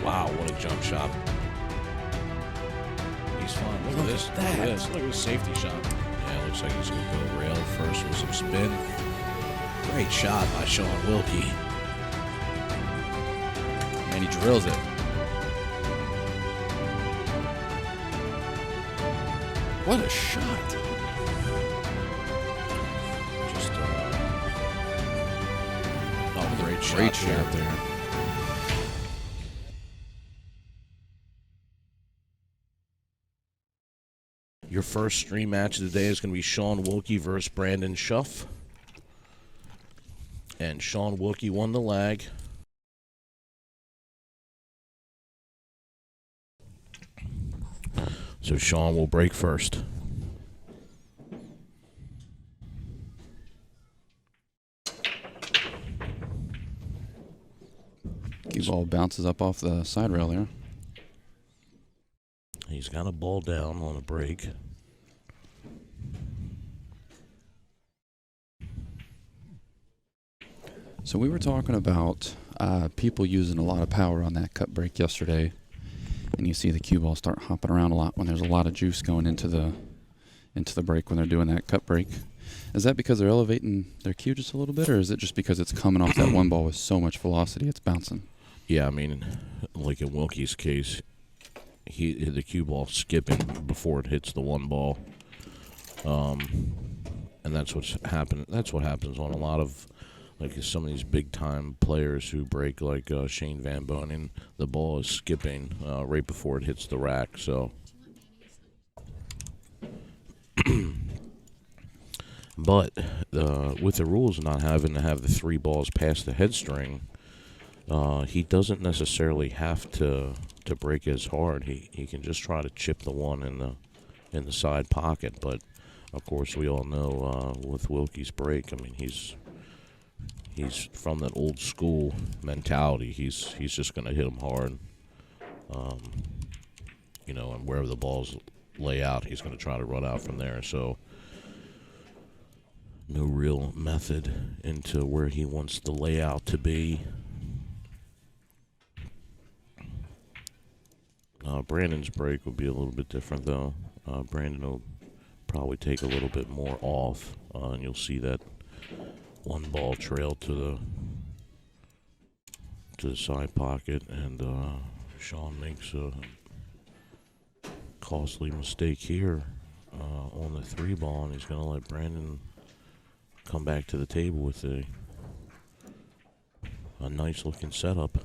Wow, what a jump shot. He's fine. Look at this. Look at this. Look at this safety shot. Yeah, looks like he's going to go rail first with some spin. Great shot by Shaun Wilkie. And he drills it. What a shot. Just, great shot. Great shot there. Your first stream match of the day is going to be Shaun Wilkie versus Brandon Shuff. And Shaun Wilkie won the lag. So Shaun will break first. Cue ball bounces up off the side rail there. He's got a ball down on a break. So we were talking about people using a lot of power on that cut break yesterday, and you see the cue ball start hopping around a lot when there's a lot of juice going into the break when they're doing that cut break. Is that because they're elevating their cue just a little bit, or is it just because it's coming off that one ball with so much velocity it's bouncing? Yeah, I mean, like in Wilkie's case, the cue ball skipping before it hits the one ball, and that's what's happened. That's what happens on a lot of, like, some of these big time players who break, like Shane Van Bonen. The ball is skipping right before it hits the rack. So, but with the rules not having to have the three balls past the head string, he doesn't necessarily have to break as hard. He can just try to chip the one in the side pocket. But of course, we all know with Wilkie's break, I mean, he's from that old school mentality. He's just going to hit them hard, and wherever the balls lay out, he's going to try to run out from there. So no real method into where he wants the layout to be. Brandon's break will be a little bit different, though. Brandon will probably take a little bit more off, and you'll see that one ball trail to the side pocket, and Shaun makes a costly mistake here on the three ball, and he's going to let Brandon come back to the table with a nice looking setup.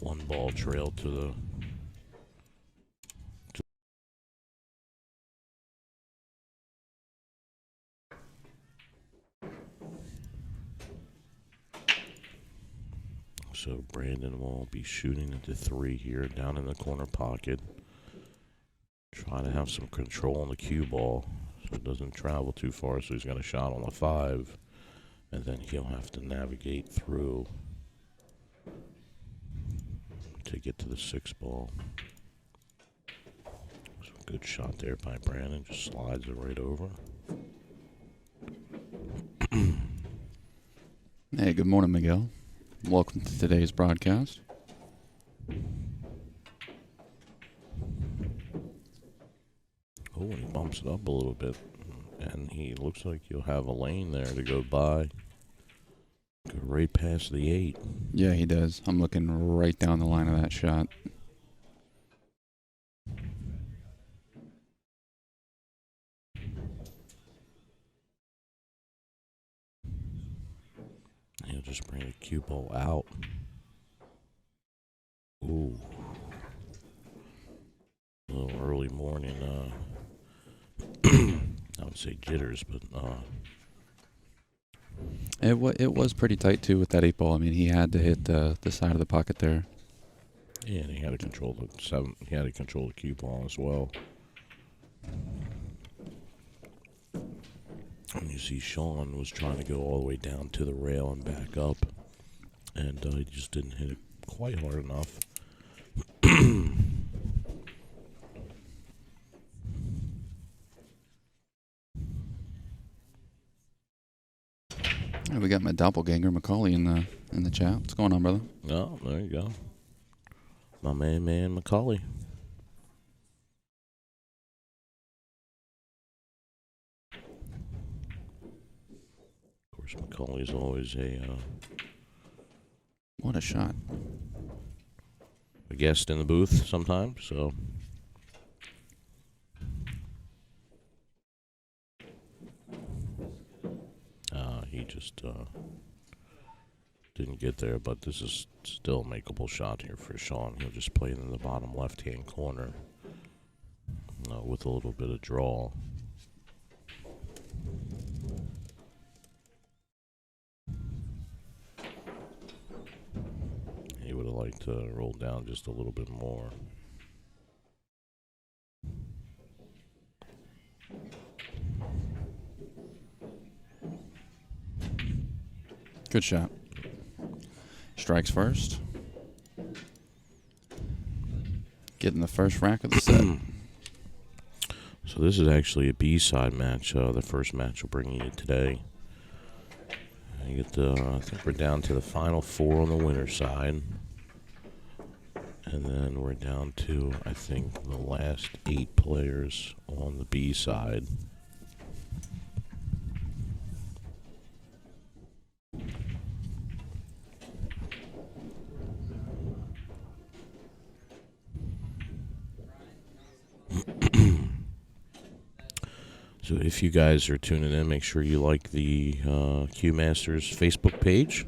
One ball trail to the So Brandon will be shooting at the three here, down in the corner pocket. Trying to have some control on the cue ball so it doesn't travel too far. So he's got a shot on the 5, and then he'll have to navigate through to get to the 6 ball. So good shot there by Brandon. Just slides it right over. Hey, good morning, Miguel. Welcome to today's broadcast. Oh, he bumps it up a little bit, and he looks like he'll have a lane there to go by. Go right past the 8. Yeah, he does. I'm looking right down the line of that shot. He'll just bring the cue ball out. Ooh. A little early morning, I would say jitters, but It was pretty tight, too, with that 8 ball. I mean, he had to hit the side of the pocket there. yeah, and he had to control the 7. He had to control the cue ball as well. And you see Shaun was trying to go all the way down to the rail and back up, and he just didn't hit it quite hard enough. Hey, we got my doppelganger, Macaulay, in the chat. What's going on, brother? Oh, there you go. My man, Macaulay. Of course, Macaulay's always What a shot. a guest in the booth sometimes, so. He just didn't get there, but this is still a makeable shot here for Shaun. He'll just play it in the bottom left-hand corner with a little bit of draw. He would have liked to roll down just a little bit more. Good shot. Strikes first. Getting the first rack of the set. So this is actually a B-side match. The first match we're bringing you today. You get I think we're down to the final 4 on the winner's side. And then we're down to, I think, the last 8 players on the B side. So if you guys are tuning in, make sure you like the Q Masters Facebook page.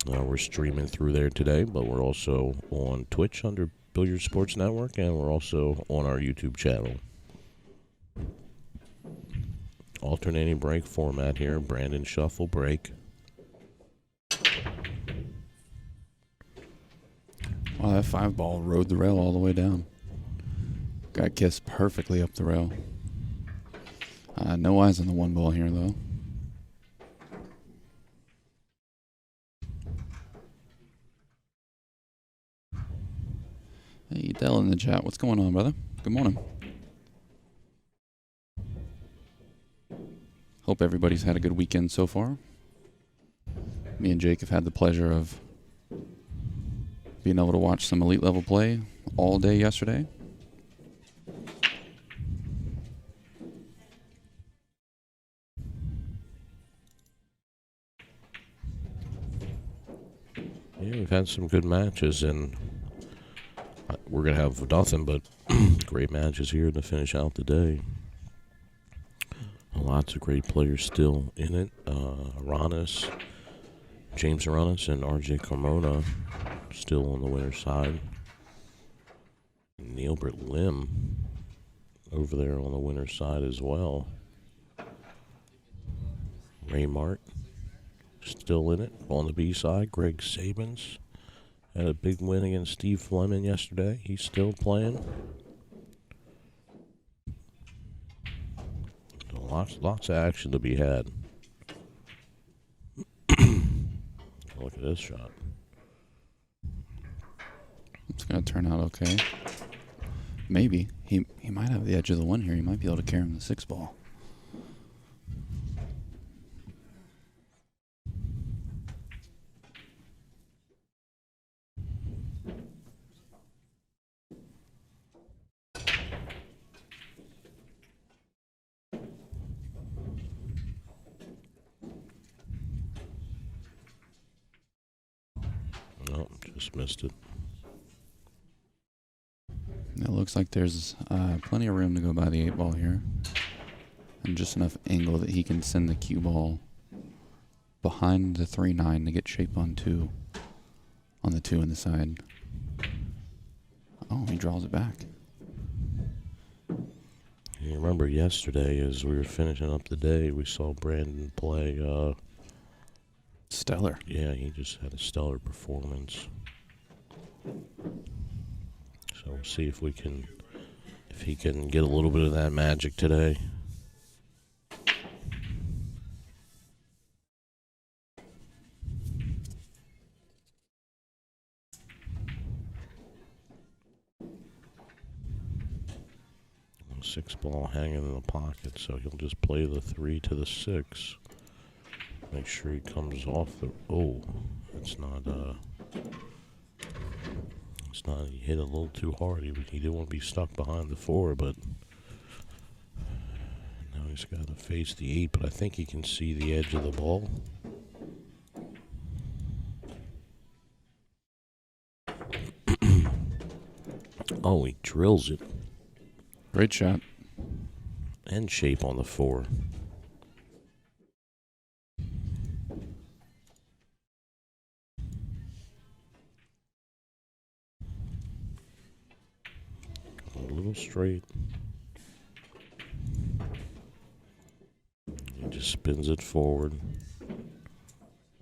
We're streaming through there today, but we're also on Twitch under Billiard Sports Network, and we're also on our YouTube channel. Alternating break format here. Brandon Shuff will break. Wow, that 5-ball rode the rail all the way down. Got kissed perfectly up the rail. No eyes on the 1 ball here, though. Hey, Dell in the chat. What's going on, brother? Good morning. Hope everybody's had a good weekend so far. Me and Jake have had the pleasure of being able to watch some elite level play all day yesterday. Yeah, we've had some good matches, and we're going to have nothing but great matches here to finish out the day. Lots of great players still in it. James Aranis and RJ Carmona still on the winner's side. Neilbert Lim over there on the winner's side as well. Ray Mart still in it on the B side. Greg Sabins had a big win against Steve Fleming yesterday. He's still playing. Lots of action to be had. Look at this shot. It's going to turn out okay. Maybe. He might have the edge of the 1 here. He might be able to carry him the 6-ball. Nope, just missed it. It looks like there's plenty of room to go by the 8-ball here. And just enough angle that he can send the cue ball behind the 3-9 to get shape on 2. On the 2 in the side. Oh, he draws it back. You remember yesterday as we were finishing up the day, we saw Brandon play. Stellar. Yeah, he just had a stellar performance. So we'll see if he can get a little bit of that magic today. Six ball hanging in the pocket, so he'll just play the 3 to the 6. Make sure he comes off the. Oh, it's not. It's not. He hit a little too hard. He didn't want to be stuck behind the 4, but now he's got to face the 8. But I think he can see the edge of the ball. Oh, he drills it. Great shot. And shape on the 4. A little straight. He just spins it forward.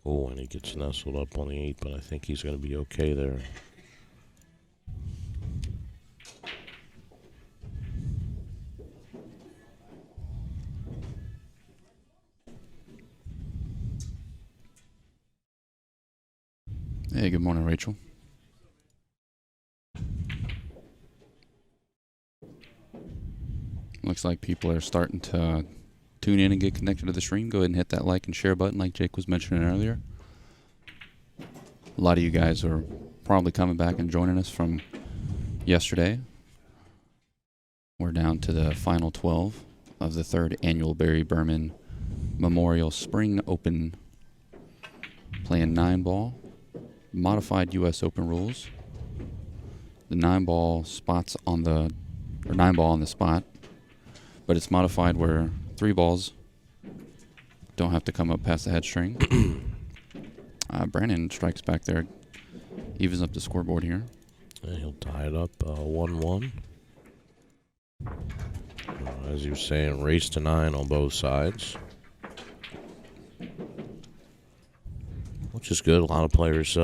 Oh, and he gets nestled up on the 8, but I think he's going to be okay there. Hey, good morning, Rachel. Looks like people are starting to tune in and get connected to the stream. Go ahead and hit that like and share button like Jake was mentioning earlier. A lot of you guys are probably coming back and joining us from yesterday. We're down to the final 12 of the 3rd annual Barry Behrman Memorial Spring Open, playing 9-ball. Modified U.S. Open rules. The 9-ball spots on the, or 9-ball on the spot, but it's modified where 3 balls don't have to come up past the head string. Brandon strikes back there, evens up the scoreboard here. And he'll tie it up 1-1. As you were saying, race to 9 on both sides. Which is good. A lot of players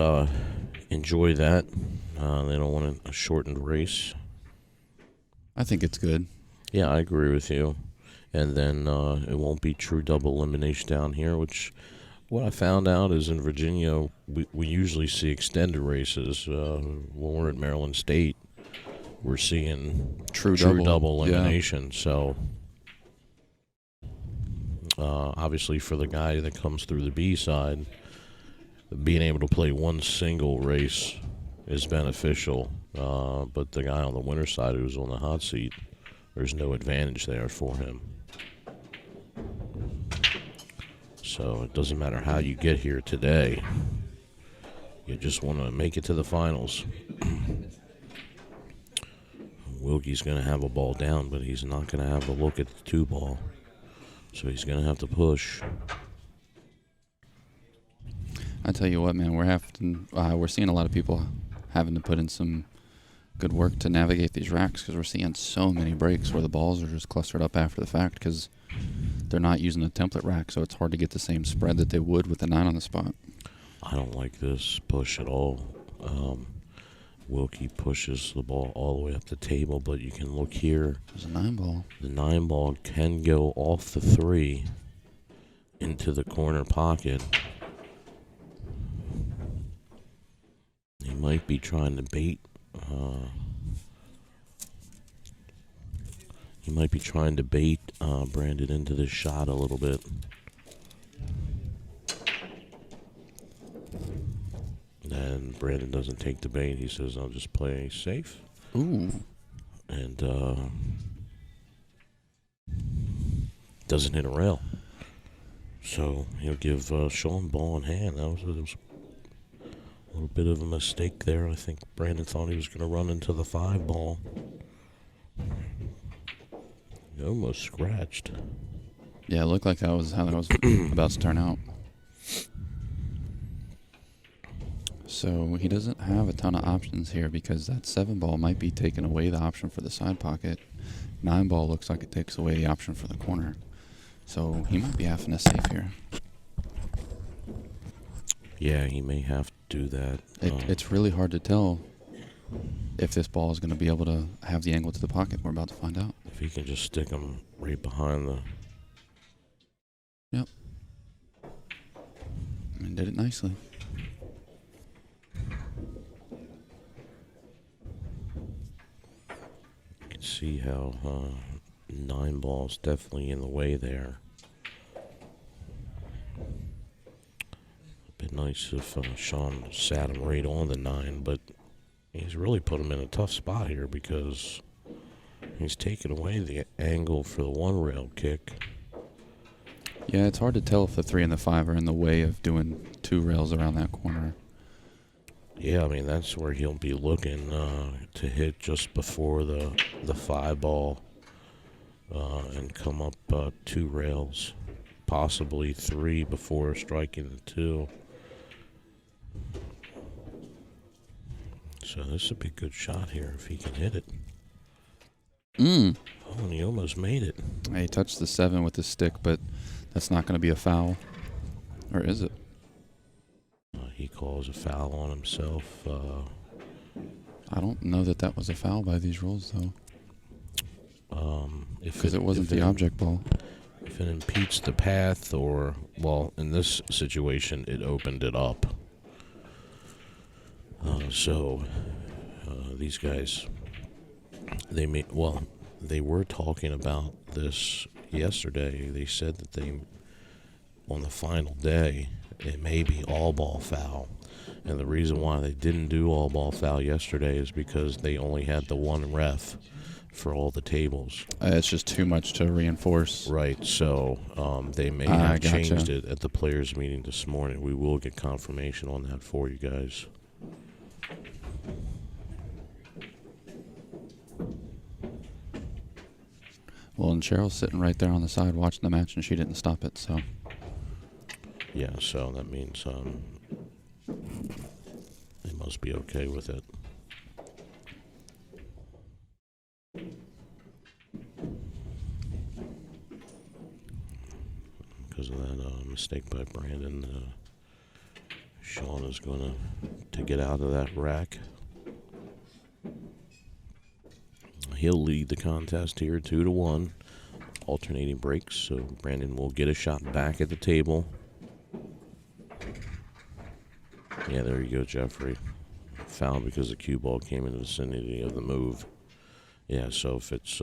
enjoy that. They don't want a shortened race. I think it's good. Yeah, I agree with you. And then it won't be true double elimination down here, which what I found out is in Virginia, we usually see extended races. When we're at Maryland State, we're seeing true double elimination. Yeah. So obviously for the guy that comes through the B side, being able to play one single race is beneficial. But the guy on the winner's side who's on the hot seat, there's no advantage there for him. So it doesn't matter how you get here today. You just want to make it to the finals. Wilkie's going to have a ball down, but he's not going to have a look at the 2-ball. So he's going to have to push. I tell you what, man, we're seeing a lot of people having to put in some good work to navigate these racks because we're seeing so many breaks where the balls are just clustered up after the fact because they're not using a template rack, so it's hard to get the same spread that they would with the 9 on the spot. I don't like this push at all. Wilkie pushes the ball all the way up the table, but you can look here. There's a 9-ball. The 9-ball can go off the 3 into the corner pocket. He might be trying to bait. Brandon into this shot a little bit. And Brandon doesn't take the bait. He says, I'll just play safe. Ooh. And doesn't hit a rail. So he'll give Shaun ball in hand. That was a little bit of a mistake there. I think Brandon thought he was going to run into the 5-ball. He almost scratched. Yeah, it looked like that was how that was about to turn out. So he doesn't have a ton of options here because that 7-ball might be taking away the option for the side pocket. 9-ball looks like it takes away the option for the corner. So he might be having a safe here. Yeah, he may have to do that. It's really hard to tell if this ball is going to be able to have the angle to the pocket. We're about to find out. If he can just stick him right behind the... Yep. And did it nicely. You can see how 9-ball's definitely in the way there. been nice if Shaun sat him right on the 9, but he's really put him in a tough spot here because he's taken away the angle for the 1-rail kick. Yeah, it's hard to tell if the 3 and the 5 are in the way of doing 2 rails around that corner. Yeah, I mean, that's where he'll be looking to hit just before the 5 ball and come up 2 rails, possibly 3 before striking the 2. So this would be a good shot here if he can hit it. Oh, and he almost made it. He touched the 7 with his stick, but that's not going to be a foul. Or is it? He calls a foul on himself. I don't know that was a foul by these rules, though. Because it wasn't the object ball. If it impedes the path, or, well, in this situation, it opened it up. These guys, they were talking about this yesterday. They said that on the final day, it may be all ball foul. And the reason why they didn't do all ball foul yesterday is because they only had the 1 ref for all the tables. It's just too much to reinforce. Right, so they may have changed it at the players' meeting this morning. We will get confirmation on that for you guys. Well, and Cheryl's sitting right there on the side watching the match, and she didn't stop it, so. Yeah, so that means they must be okay with it. Because of that mistake by Brandon, Shaun is going to get out of that rack. He'll lead the contest here 2-1, alternating breaks, so Brandon will get a shot back at the table. Yeah, there you go, Jeffrey. Foul because the cue ball came in the vicinity of the move. Yeah, so if it's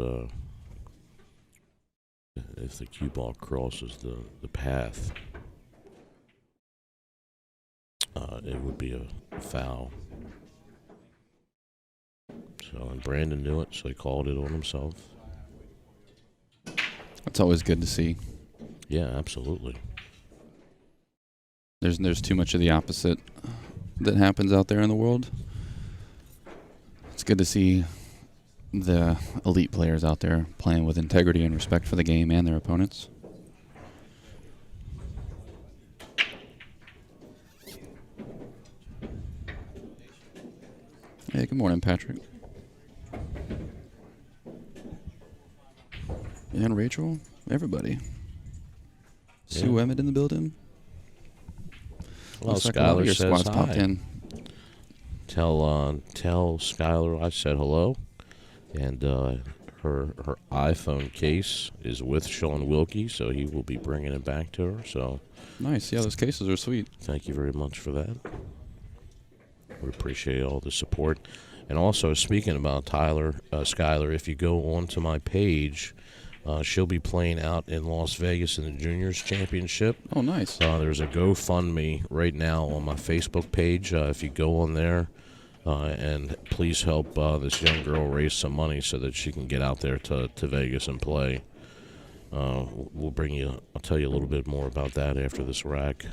if the cue ball crosses the path, it would be a foul. So, and Brandon knew it, so he called it on himself. That's always good to see. Yeah, absolutely. There's too much of the opposite that happens out there in the world. It's good to see the elite players out there playing with integrity and respect for the game and their opponents. Hey, good morning, Patrick. And Rachel, everybody. Yeah. Sue Emmett in the building. Well, Looks like a lot of Skylar your says squad's popped hi. in. Tell Skylar I said hello, and her iPhone case is with Shaun Wilkie, so he will be bringing it back to her. So Nice. Yeah, those cases are sweet. thank you very much for that. We appreciate all the support. And also, speaking about Skylar, if you go onto my page, she'll be playing out in Las Vegas in the Juniors Championship. Oh, nice. There's a GoFundMe right now on my Facebook page. If you go on there, and please help this young girl raise some money so that she can get out there to Vegas and play. I'll tell you a little bit more about that after this rack.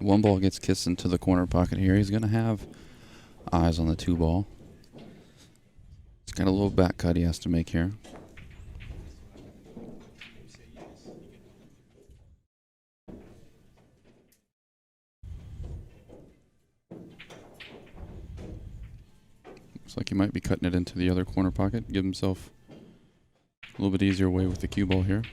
One ball gets kissed into the corner pocket here. He's going to have eyes on the 2 ball. He's got a little back cut he has to make here. Looks like he might be cutting it into the other corner pocket. Give himself a little bit easier way with the cue ball here.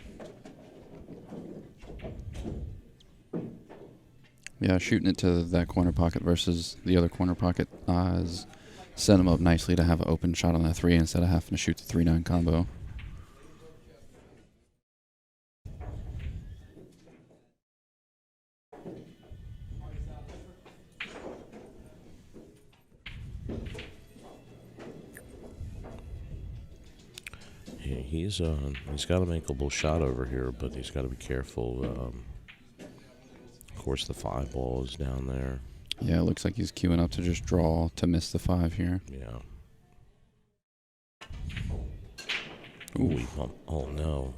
Yeah, shooting it to that corner pocket versus the other corner pocket has set him up nicely to have an open shot on that 3 instead of having to shoot the 3-9 combo. He's got a makeable shot over here, but he's got to be careful. Of course, the 5 ball is down there. Yeah, it looks like he's queuing up to just draw to miss the 5 here. Yeah. Ooh, oh no.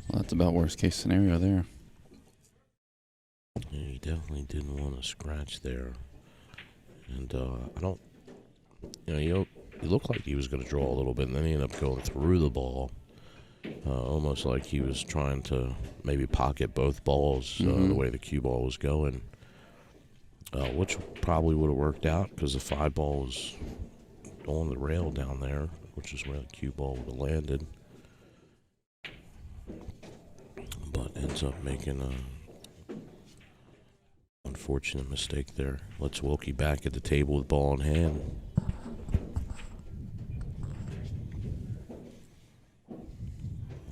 Well, that's about worst case scenario there. Yeah, he definitely didn't want to scratch there. And I don't, he looked like he was going to draw a little bit, and then he ended up going through the ball. Almost like he was trying to maybe pocket both balls the way the cue ball was going. Which probably would have worked out because the 5 ball was on the rail down there, which is where the cue ball would have landed. But ends up making a unfortunate mistake there. Let's Wilkie back at the table with ball in hand.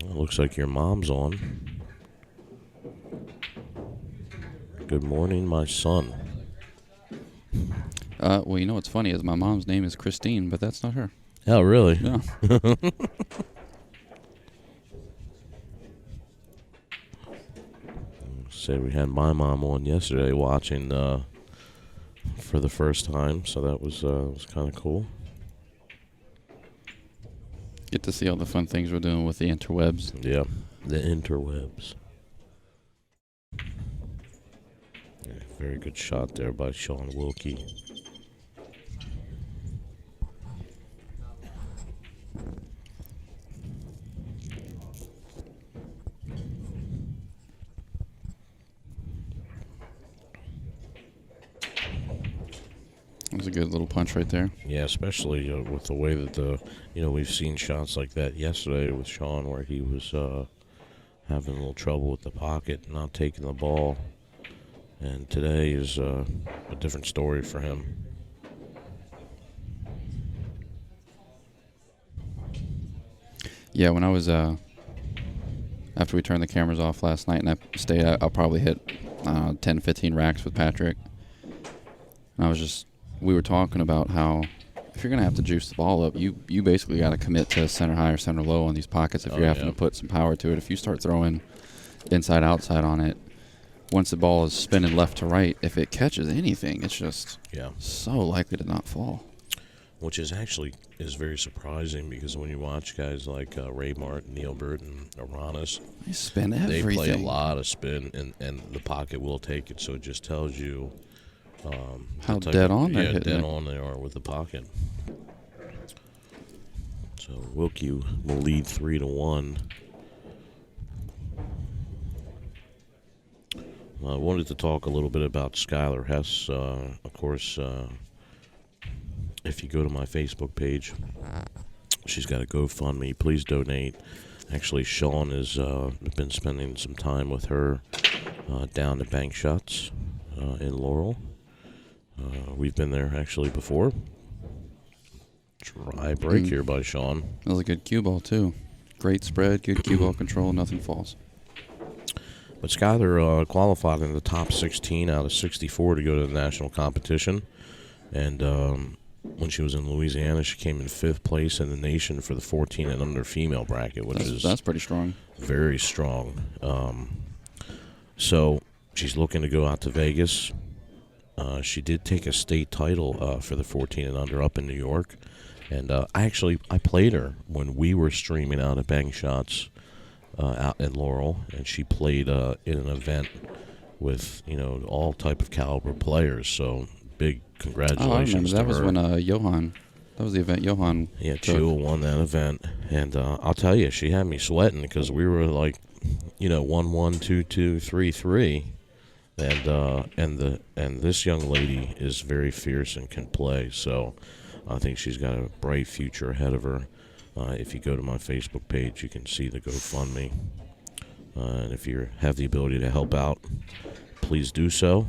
Well, looks like your mom's on. Good morning, my son. Well, you know what's funny is my mom's name is Christine, but that's not her. Oh, really? Yeah. Say we had my mom on yesterday watching for the first time, so that was kind of cool. Get to see all the fun things we're doing with the interwebs. Yeah, the interwebs. Yeah, very good shot there by Shaun Wilkie. It was a good little punch right there. Yeah, especially with the way that we've seen shots like that yesterday with Shaun, where he was having a little trouble with the pocket, not taking the ball, and today is a different story for him. Yeah, when I was after we turned the cameras off last night and I stayed, I'll probably hit 10, 15 racks with Patrick. And we were talking about how if you're going to have to juice the ball up, you basically got to commit to center high or center low on these pockets if you're having to put some power to it. If you start throwing inside outside on it, once the ball is spinning left to right, if it catches anything, it's just so likely to not fall. Which is very surprising because when you watch guys like Ray Martin, Neil Burton, Aranis, they spin everything. They play a lot of spin, and the pocket will take it, so it just tells you how dead on they're hitting dead it. on they are with the pocket. So Wilkie will lead 3-1. I wanted to talk a little bit about Skylar Hess. Of course, if you go to my Facebook page, she's got a GoFundMe. Please donate. Actually, Shaun has been spending some time with her down at Bank Shots in Laurel. We've been there actually before. Dry break here by Shaun. That was a good cue ball, too. Great spread, good cue ball control, nothing falls. But Skylar qualified in the top 16 out of 64 to go to the national competition. And when she was in Louisiana, she came in 5th place in the nation for the 14 and under female bracket, which that's pretty strong. Very strong. So she's looking to go out to Vegas. She did take a state title for the 14 and under up in New York. And I played her when we were streaming out at Bang Shots out in Laurel, and she played in an event with all type of caliber players. So big congratulations! Oh, I remember to that was her. When Johan. That was the event Johan. Yeah, Chua won that event, and I'll tell you, she had me sweating because we were like, 1-1, 2-2, 3-3, and this young lady is very fierce and can play. So I think she's got a bright future ahead of her. If you go to my Facebook page, you can see the GoFundMe. And if you have the ability to help out, please do so.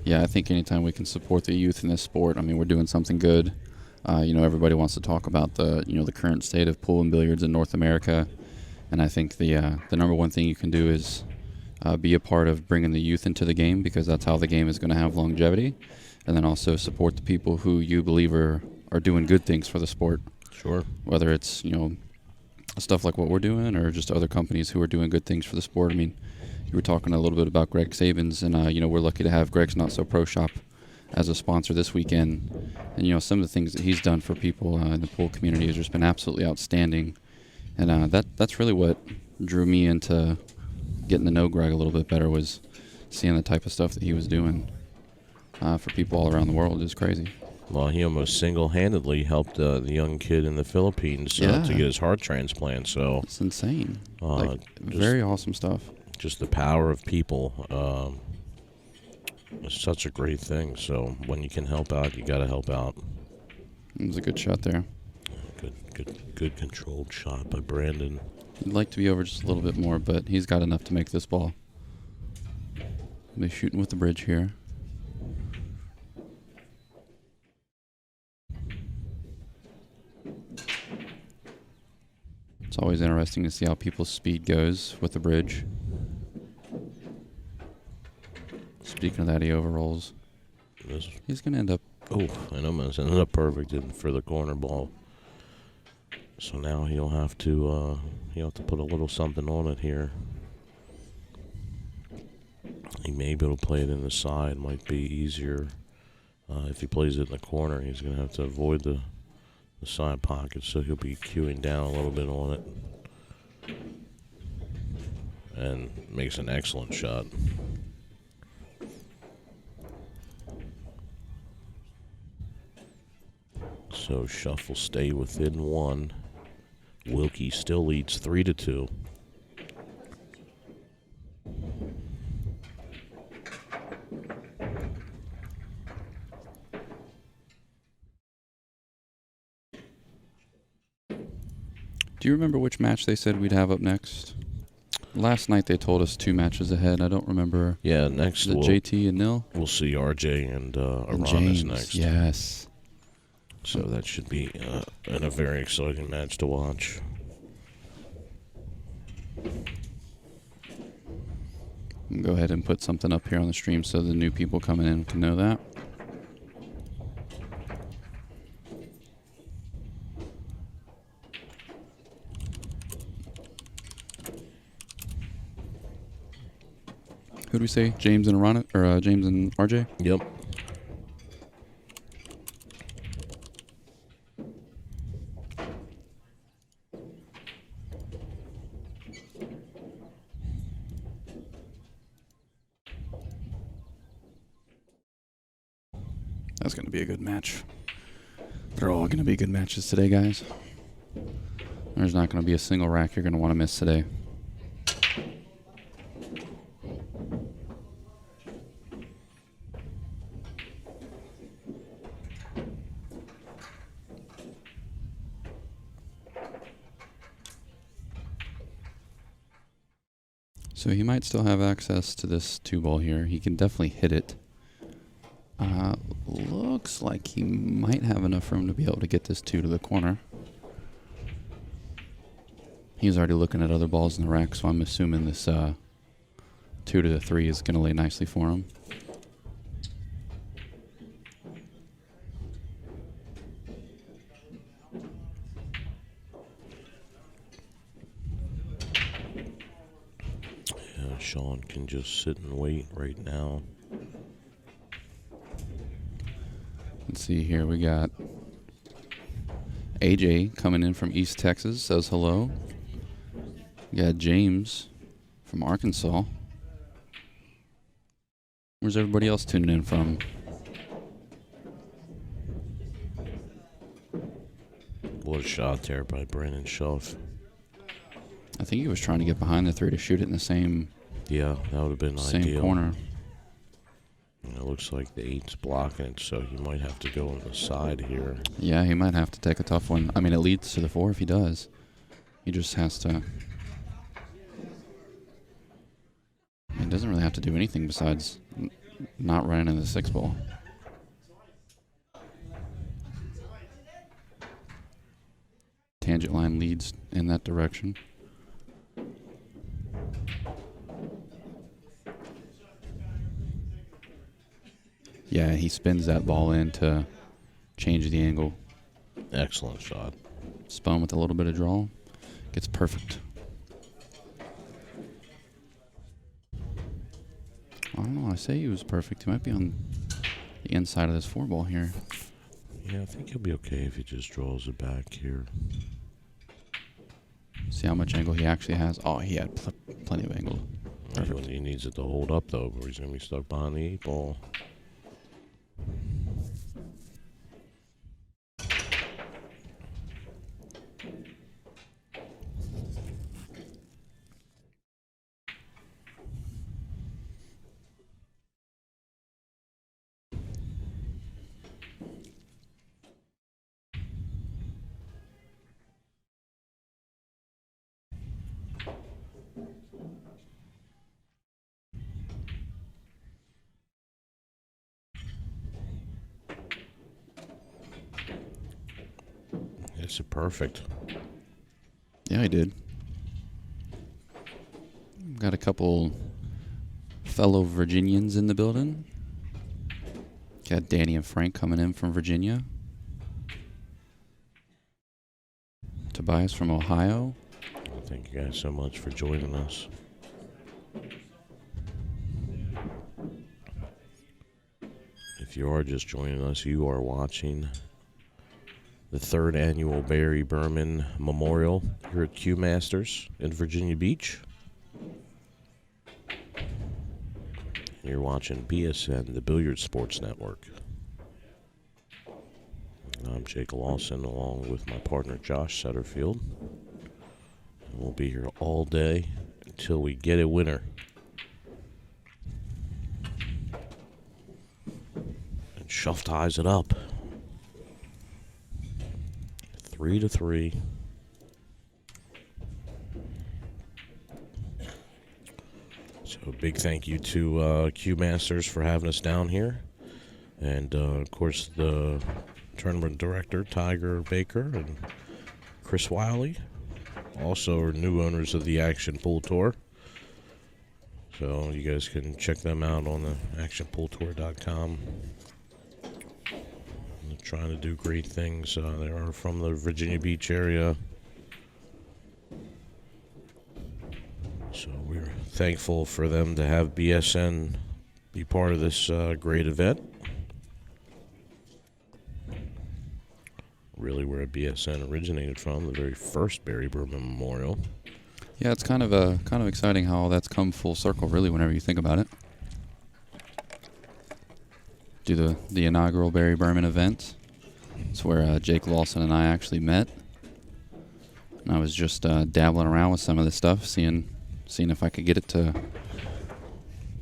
Yeah, I think anytime we can support the youth in this sport, we're doing something good. Everybody wants to talk about the current state of pool and billiards in North America, and I think the number one thing you can do is be a part of bringing the youth into the game, because that's how the game is going to have longevity, and then also support the people who you believe are are doing good things for the sport. Sure. Whether it's, stuff like what we're doing or just other companies who are doing good things for the sport. I mean, you were talking a little bit about Greg Sabins, and, we're lucky to have Greg's Not So Pro Shop as a sponsor this weekend. And, some of the things that he's done for people in the pool community has just been absolutely outstanding. And that's really what drew me into getting to know Greg a little bit better, was seeing the type of stuff that he was doing for people all around the world. Is crazy. Well, he almost single-handedly helped the young kid in the Philippines to get his heart transplant. So it's insane. Very awesome stuff. Just the power of people is such a great thing. So when you can help out, you got to help out. It was a good shot there. Good controlled shot by Brandon. He'd like to be over just a little bit more, but he's got enough to make this ball. He'll be shooting with the bridge here. It's always interesting to see how people's speed goes with the bridge. Speaking of that, he overrolls. He's going to end up... Oh, and almost ended up perfect for the corner ball. So now he'll have to put a little something on it here. He may be able to play it in the side. Might be easier. If he plays it in the corner, he's going to have to avoid the side pocket, so he'll be queuing down a little bit on it. And makes an excellent shot. So Shuff will stay within one. Wilkie still leads 3-2. Do you remember which match they said we'd have up next? Last night they told us 2 matches ahead. I don't remember. Yeah, next the JT and Nil. We'll see RJ and Aramis James next. Yes. So that should be a very exciting match to watch. Go ahead and put something up here on the stream so the new people coming in can know that. Who do we say? James and James and RJ? Yep. That's going to be a good match. They're all going to be good matches today, guys. There's not going to be a single rack you're going to want to miss today. So he might still have access to this 2-ball here. He can definitely hit it. Looks like he might have enough room to be able to get this 2 to the corner. He's already looking at other balls in the rack, so I'm assuming this 2 to the 3 is going to lay nicely for him. Yeah, Shaun can just sit and wait right now. Let's see here. We got AJ coming in from East Texas, says hello. We got James from Arkansas. Where's everybody else tuning in from? What a shot there by Brandon Shuff. I think he was trying to get behind the 3 to shoot it in the same Yeah, that would have been ideal. corner. It looks like the 8's blocking it, so he might have to go on the side here. Yeah, he might have to take a tough one. I mean, it leads to the 4 if he does. He just has to... He doesn't really have to do anything besides not running in the 6-ball. Tangent line leads in that direction. Yeah, he spins that ball in to change the angle. Excellent shot. Spun with a little bit of draw. Gets perfect. I don't know. I say he was perfect. He might be on the inside of this 4-ball here. Yeah, I think he'll be okay if he just draws it back here. See how much angle he actually has. Oh, he had plenty of angle. Perfect. He needs it to hold up, though, or he's going to be stuck behind the 8-ball. It's a perfect. Yeah, he did. Got a couple fellow Virginians in the building. Got Danny and Frank coming in from Virginia. Tobias from Ohio. Thank you guys so much for joining us. If you are just joining us, you are watching the 3rd annual Barry Behrman Memorial here at Q Masters in Virginia Beach. You're watching BSN, the Billiard Sports Network. I'm Jake Lawson along with my partner Josh Setterfield. And we'll be here all day until we get a winner. And Shuff ties it up. 3-3. So a big thank you to Q Masters for having us down here. And, of course, the tournament director, Tiger Baker, and Chris Wiley, also are new owners of the Action Pool Tour. So you guys can check them out on the actionpooltour.com. Trying to do great things. They are from the Virginia Beach area. So we're thankful for them to have BSN be part of this great event. Really where BSN originated from, the very first Barry Behrman Memorial. Yeah, it's kind of exciting how all that's come full circle, really, whenever you think about it. Do the inaugural Barry Behrman event. It's where Jake Lawson and I actually met. And I was just dabbling around with some of this stuff, seeing if I could get it to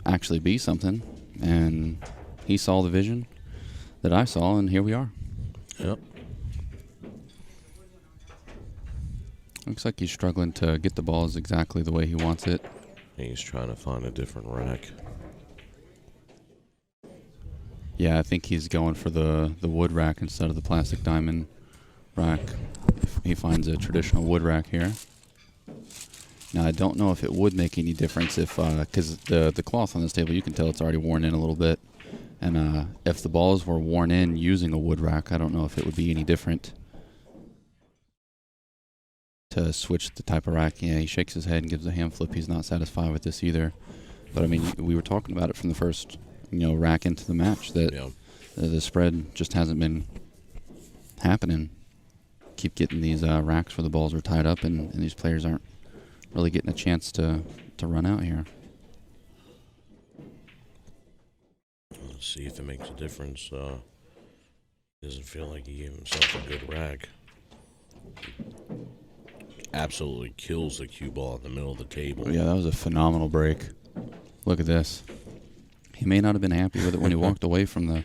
actually be something. And he saw the vision that I saw, and here we are. Yep. Looks like he's struggling to get the balls exactly the way he wants it. He's trying to find a different rack. Yeah, I think he's going for the wood rack instead of the plastic diamond rack. He finds a traditional wood rack here. Now, I don't know if it would make any difference if, because the cloth on this table, you can tell it's already worn in a little bit. And if the balls were worn in using a wood rack, I don't know if it would be any different to switch the type of rack. Yeah, he shakes his head and gives a hand flip. He's not satisfied with this either. But, I mean, we were talking about it from the first rack into the match that the spread just hasn't been happening. Keep getting these racks where the balls are tied up, and these players aren't really getting a chance to run out here. Let's see if it makes a difference. Doesn't feel like he gave himself a good rack. Absolutely kills the cue ball in the middle of the table. Oh, yeah, that was a phenomenal break. Look at this. He may not have been happy with it when he walked away from the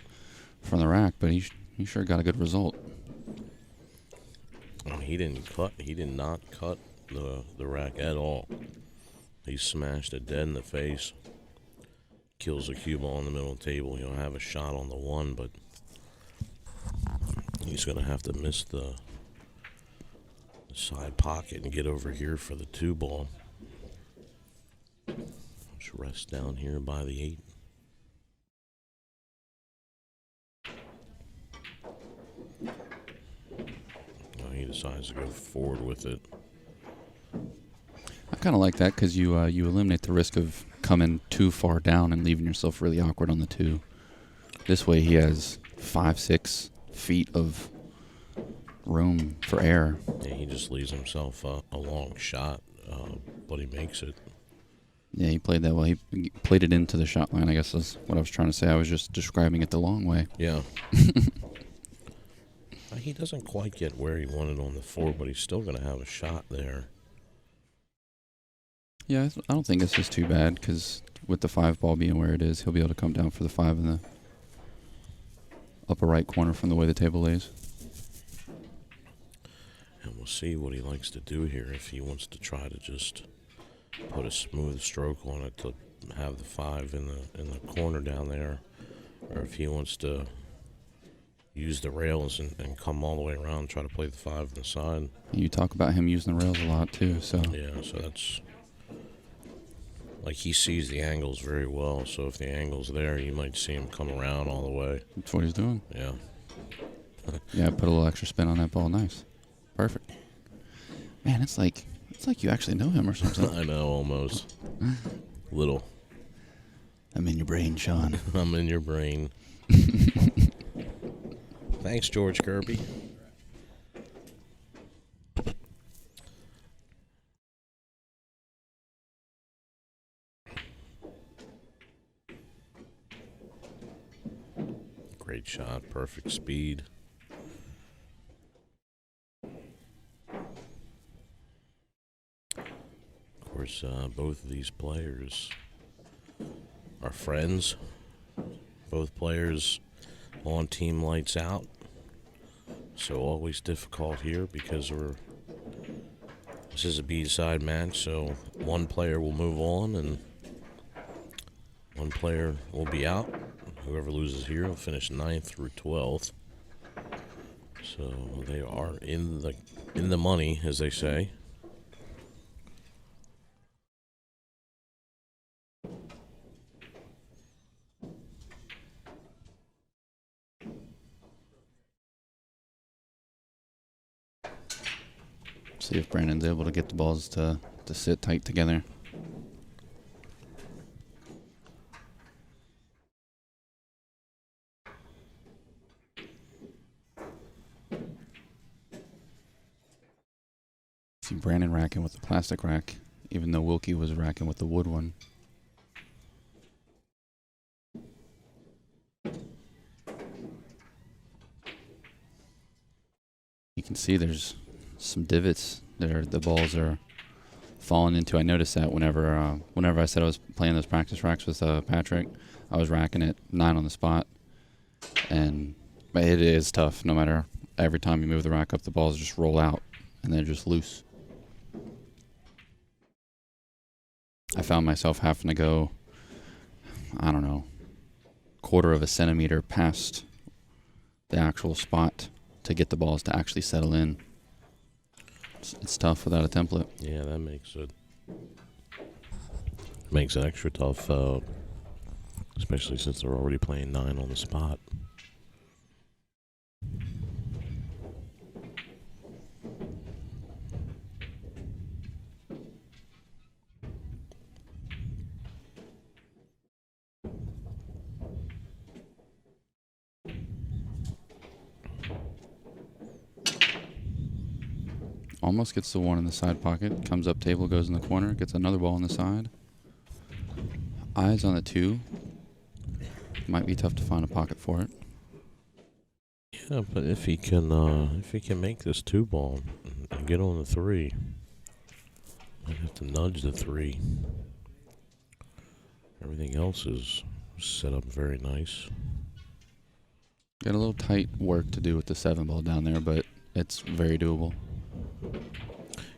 rack, but he sure got a good result. He did not cut the rack at all. He smashed it dead in the face. Kills the cue ball in the middle of the table. He'll have a shot on the 1, but he's going to have to miss the side pocket and get over here for the 2 ball. Just rest down here by the 8. decides to go forward with it. I kind of like that because you eliminate the risk of coming too far down and leaving yourself really awkward on the 2. This way he has 5-6 feet of room for air. Yeah, he just leaves himself a long shot, but he makes it. Yeah, he played that well. He played it into the shot line, I guess is what I was trying to say. I was just describing it the long way. Yeah. He doesn't quite get where he wanted on the 4, but he's still going to have a shot there. Yeah, I don't think this is too bad because with the 5 ball being where it is, he'll be able to come down for the 5 in the upper right corner from the way the table lays. And we'll see what he likes to do here, if he wants to try to just put a smooth stroke on it to have the 5 in the corner down there, or if he wants to use the rails and come all the way around and try to play the 5 on the side. You talk about him using the rails a lot too, so Yeah, so that's like he sees the angles very well, so if the angle's there, you might see him come around all the way. that's what he's doing. Yeah. Yeah, put a little extra spin on that ball. Nice. Perfect. Man, it's like you actually know him or something. I know, almost. Little. I'm in your brain, Shaun. I'm in your brain. Thanks, George Kirby. Great shot, perfect speed. Of course, both of these players are friends. Both players on Team Lights Out. So always difficult here because this is a B-side match, so one player will move on and one player will be out. Whoever loses here will finish 9th through 12th. So they are in the money, as they say. See if Brandon's able to get the balls to sit tight together. See Brandon racking with the plastic rack, even though Wilkie was racking with the wood one. You can see there's some divots there the balls are falling into. I noticed that whenever I said I was playing those practice racks with Patrick, I was racking it 9 on the spot, and it is tough. No matter, every time you move the rack up, the balls just roll out and they're just loose. I found myself having to go, I don't know, 1/4 of a centimeter past the actual spot to get the balls to actually settle in. It's tough without a template. Yeah, that makes it extra tough, especially since they're already playing 9 on the spot. Almost gets the one in the side pocket. Comes up table, goes in the corner, gets another ball on the side. Eyes on the 2. Might be tough to find a pocket for it. Yeah, but if he can make this 2 ball and get on the 3, might have to nudge the 3. Everything else is set up very nice. Got a little tight work to do with the 7 ball down there, but it's very doable.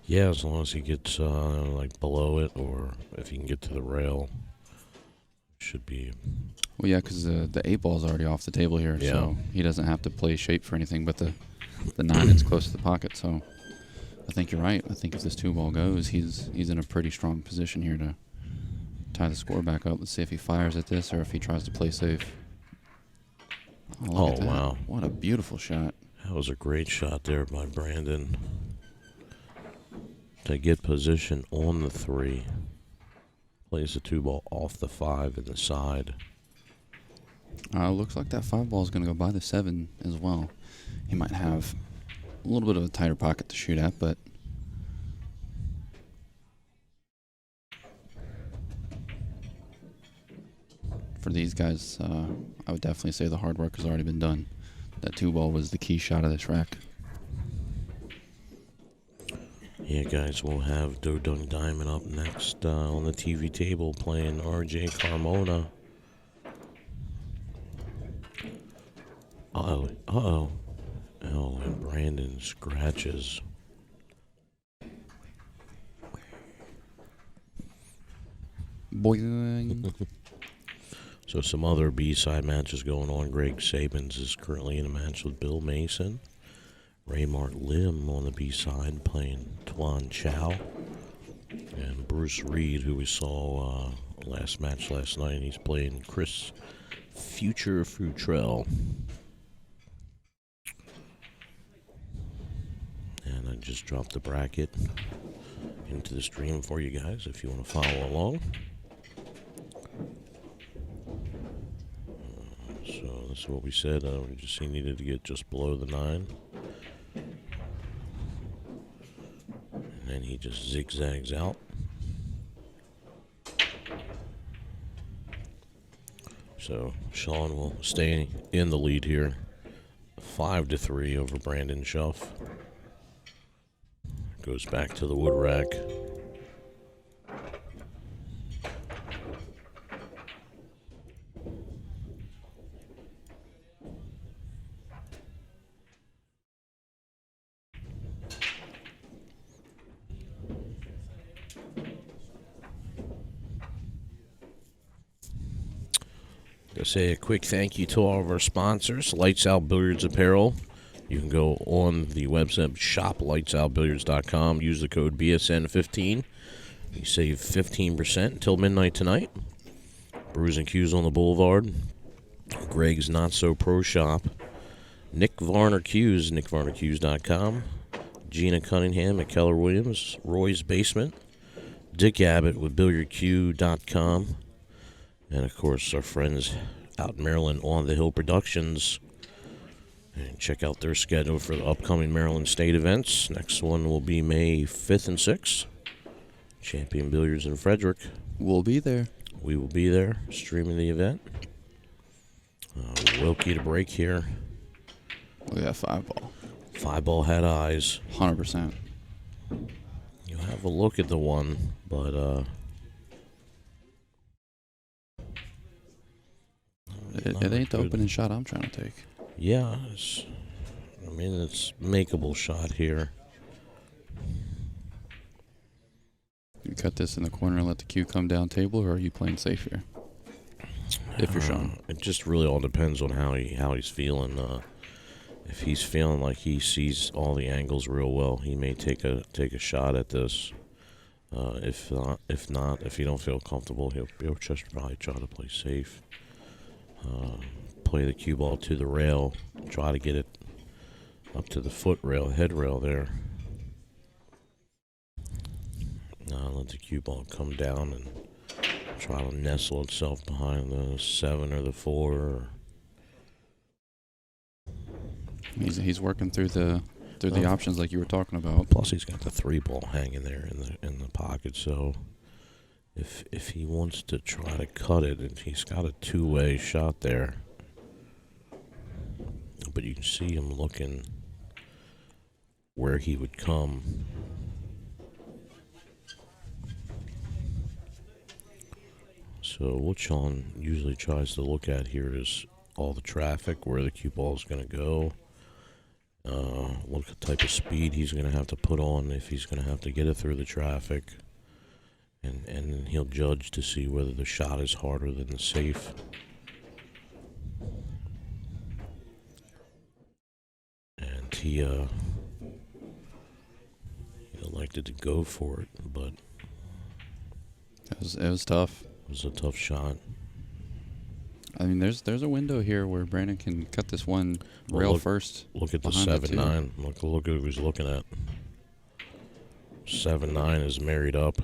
Yeah, as long as he gets like below it, or if he can get to the rail, should be. Well, yeah, because the 8 ball's already off the table here, Yeah. so he doesn't have to play shape for anything. But the 9 is close to the pocket, so I think you're right. I think if this 2 ball goes, he's in a pretty strong position here to tie the score back up. Let's see if he fires at this or if he tries to play safe. Oh, look at that. Wow. What a beautiful shot. That was a great shot there by Brandon to get position on the 3. Plays the 2 ball off the 5 in the side. Looks like that 5 ball is going to go by the 7 as well. He might have a little bit of a tighter pocket to shoot at, but for these guys, I would definitely say the hard work has already been done. That 2 ball was the key shot of this rack. Yeah, guys, we'll have Do Dung Diamond up next on the TV table playing RJ Carmona. Uh-oh. Oh, and Brandon scratches. Boing. So some other B-side matches going on. Greg Sabins is currently in a match with Bill Mason. Raymart Lim on the B-side playing Tuan Chow. And Bruce Reed, who we saw last match last night, he's playing Chris Future Futrell. And I just dropped the bracket into the stream for you guys if you want to follow along. So that's what we said. We just needed to get just below the 9. And then he just zigzags out. So Shaun will stay in the lead here. 5-3 over Brandon Shuff. Goes back to the wood rack. To say a quick thank you to all of our sponsors, Lights Out Billiards Apparel. You can go on the website shoplightsoutbilliards.com. Use the code BSN15. You save 15% until midnight tonight. Brews and Q's on the Boulevard. Greg's Not So Pro Shop. Nick Varner Q's, nickvarnerq's.com. Gina Cunningham at Keller Williams, Roy's Basement. Dick Abbott with BilliardQ.com. And, of course, our friends out in Maryland on the Hill Productions. And check out their schedule for the upcoming Maryland State events. Next one will be May 5th and 6th. Champion Billiards in Frederick. We'll be there. We will be there streaming the event. Wilkie to break here. Look at that 5 ball. 5 ball had eyes. 100%. You have a look at the one, but It ain't the opening shot I'm trying to take. yeah, it's makeable shot here. You cut this in the corner and let the cue come down table, or are you playing safe here? If you're Shaun. It just really all depends on how he's feeling. If he's feeling like he sees all the angles real well, he may take a shot at this. If you don't feel comfortable, he'll just probably try to play safe. Play the cue ball to the rail, try to get it up to the foot rail, head rail there. Let the cue ball come down and try to nestle itself behind the 7 or the 4. He's working through the options like you were talking about. Plus, he's got the 3 ball hanging there in the pocket, so. If he wants to try to cut it, and he's got a 2-way shot there. But you can see him looking where he would come. So what Shaun usually tries to look at here is all the traffic, where the cue ball is going to go, what type of speed he's going to have to put on if he's going to have to get it through the traffic. And he'll judge to see whether the shot is harder than the safe. And he elected to go for it, but it was tough. It was a tough shot. I mean, there's a window here where Brandon can cut this one rail first. Look at the behind it, too. 7-9. Look at who he's looking at. 7-9 is married up.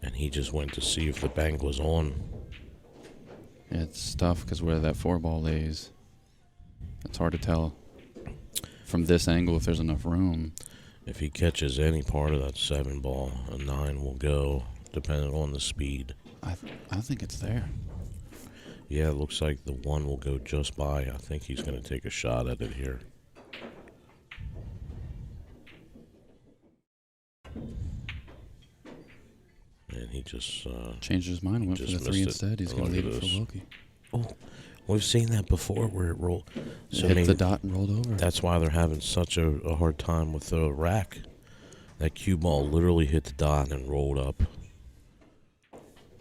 And he just went to see if the bank was on. Yeah, it's tough because where that 4-ball lays, it's hard to tell from this angle if there's enough room. If he catches any part of that 7-ball, a 9 will go, depending on the speed. I think it's there. Yeah, it looks like the 1 will go just by. I think he's going to take a shot at it here. And he just changed his mind, went for the 3 instead. He's going to leave it for Wilkie. Oh, we've seen that before where it rolled. So hit the dot and rolled over. That's why they're having such a hard time with the rack. That cue ball literally hit the dot and rolled up.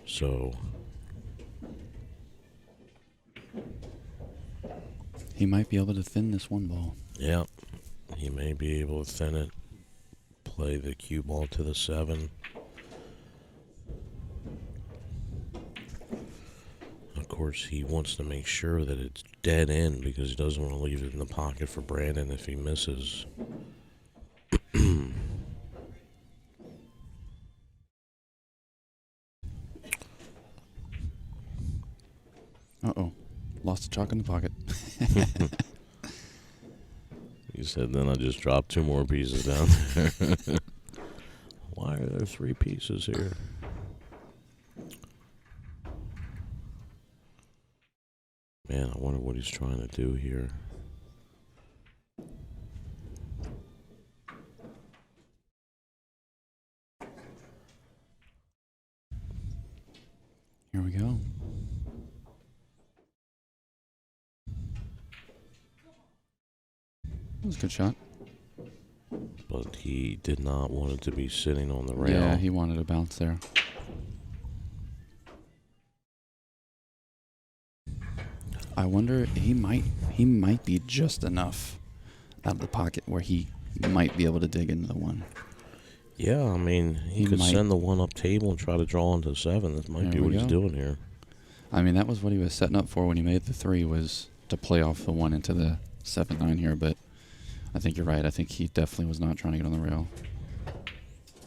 So he might be able to thin this 1 ball. Yeah, he may be able to thin it. Play the cue ball to the 7. Of course, he wants to make sure that it's dead in because he doesn't want to leave it in the pocket for Brandon if he misses. Uh-oh. Lost a chalk in the pocket. He said, then I just dropped 2 more pieces down there. Why are there 3 pieces here? Man, I wonder what he's trying to do here. Here we go. That was a good shot. But he did not want it to be sitting on the rail. Yeah, he wanted to bounce there. I wonder, he might be just enough out of the pocket where he might be able to dig into the 1. Yeah, I mean, he could send the 1 up table and try to draw into 7. That might be what he's doing here. I mean, that was what he was setting up for when he made the 3, was to play off the 1 into the 7-9 here, but I think you're right. I think he definitely was not trying to get on the rail.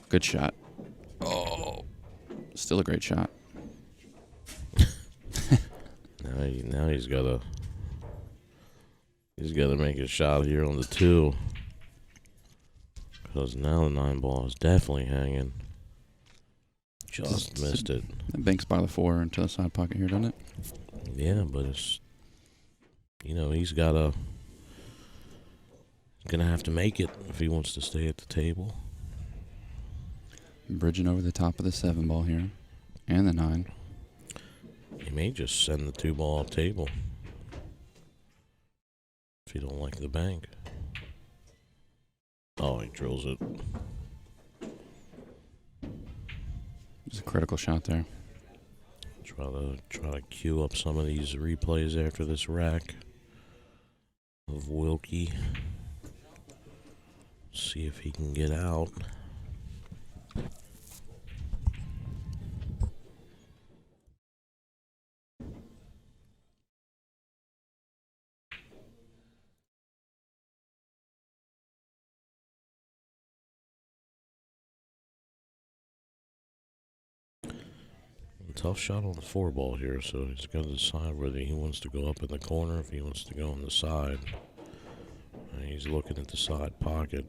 Good shot. Oh, still a great shot. Now he's got to make a shot here on the 2. Because now the 9 ball is definitely hanging. Just missed it. It banks by the 4 into the side pocket here, doesn't it? Yeah, but it's, he's gonna have to make it if he wants to stay at the table. Bridging over the top of the 7 ball here, and the 9. He may just send the 2 ball up table if you don't like the bank. Oh, he drills it. It's a critical shot there. Try to cue up some of these replays after this rack of Wilkie. See if he can get out. Tough shot on the 4 ball here, so he's got to decide whether he wants to go up in the corner, if he wants to go on the side. And he's looking at the side pocket.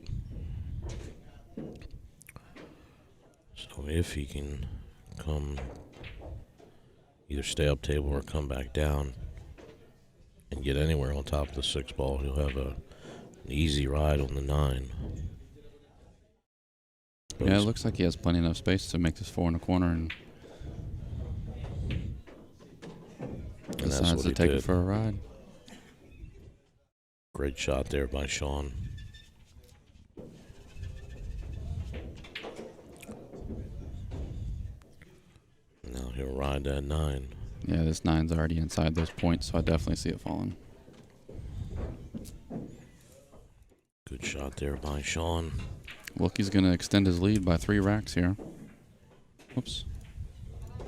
So if he can come, either stay up table or come back down and get anywhere on top of the 6 ball, he'll have an easy ride on the 9. But yeah, it looks like he has plenty enough space to make this 4 in the corner and decides to take it for a ride. Great shot there by Shaun. Now he'll ride that 9. Yeah, this 9's already inside those points, so I definitely see it falling. Good shot there by Shaun. Wilkie's going to extend his lead by 3 racks here. Whoops.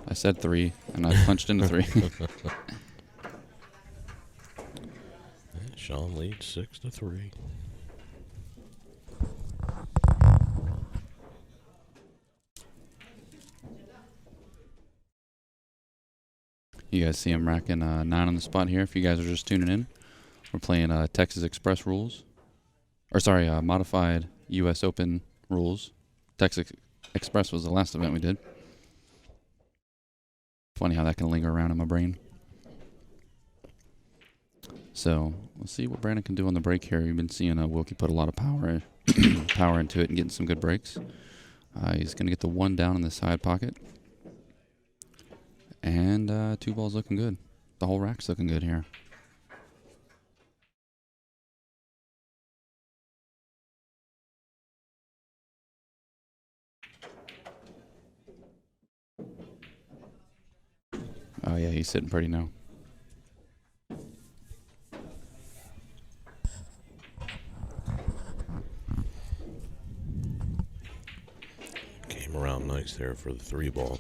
I said 3, and I punched into 3. Shaun leads 6-3. You guys see I'm racking 9 on the spot here. If you guys are just tuning in, we're playing Texas Express rules. Or sorry, modified U.S. Open rules. Texas Express was the last event we did. Funny how that can linger around in my brain. So let's see what Brandon can do on the break here. You've been seeing Wilkie put a lot of power into it and getting some good breaks. He's going to get the 1 down in the side pocket. And 2 balls looking good. The whole rack's looking good here. Oh yeah, he's sitting pretty now. Came around nice there for the 3 ball.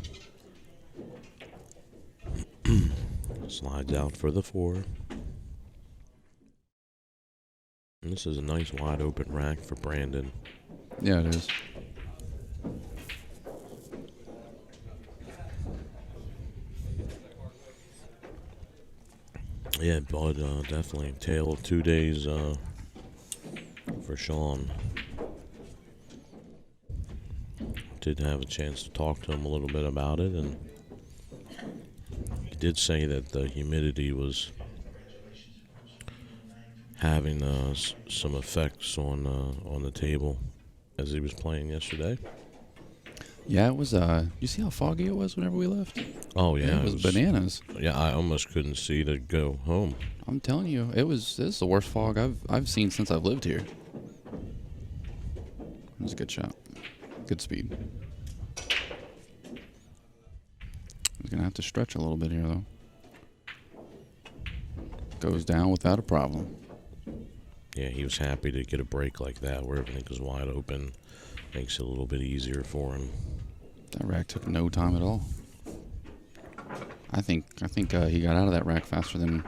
Slides out for the 4. And this is a nice wide open rack for Brandon. Yeah, it is. Yeah, but definitely tale of 2 days for Shaun. Did have a chance to talk to him a little bit about it, and he did say that the humidity was having some effects on the table as he was playing yesterday. Yeah, it was. You see how foggy it was whenever we left? Oh yeah, it was bananas. Yeah, I almost couldn't see to go home. I'm telling you, this is the worst fog I've seen since I've lived here. It was a good shot, good speed. He's gonna have to stretch a little bit here though. Goes down without a problem. Yeah, he was happy to get a break like that where everything was wide open. Makes it a little bit easier for him. That rack took no time at all. I think he got out of that rack faster than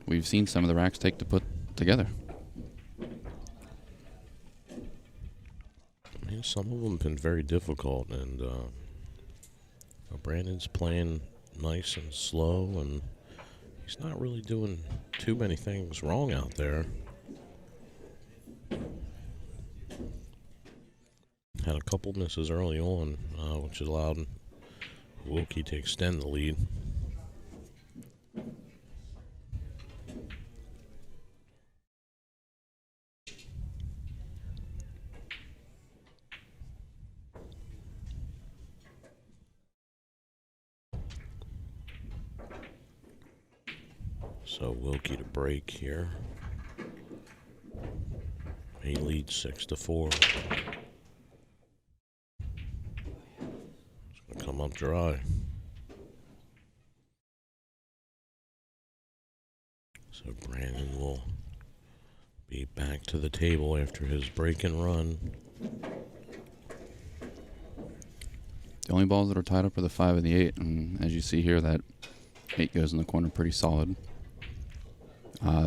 we've seen some of the racks take to put together. Yeah, some of them have been very difficult, and Brandon's playing nice and slow, and he's not really doing too many things wrong out there. Had a couple misses early on, which allowed Wilkie to extend the lead. So Wilkie to break here. He leads 6-4. Come up dry. So Brandon will be back to the table after his break and run. The only balls that are tied up are the 5 and the 8, and as you see here, that 8 goes in the corner pretty solid.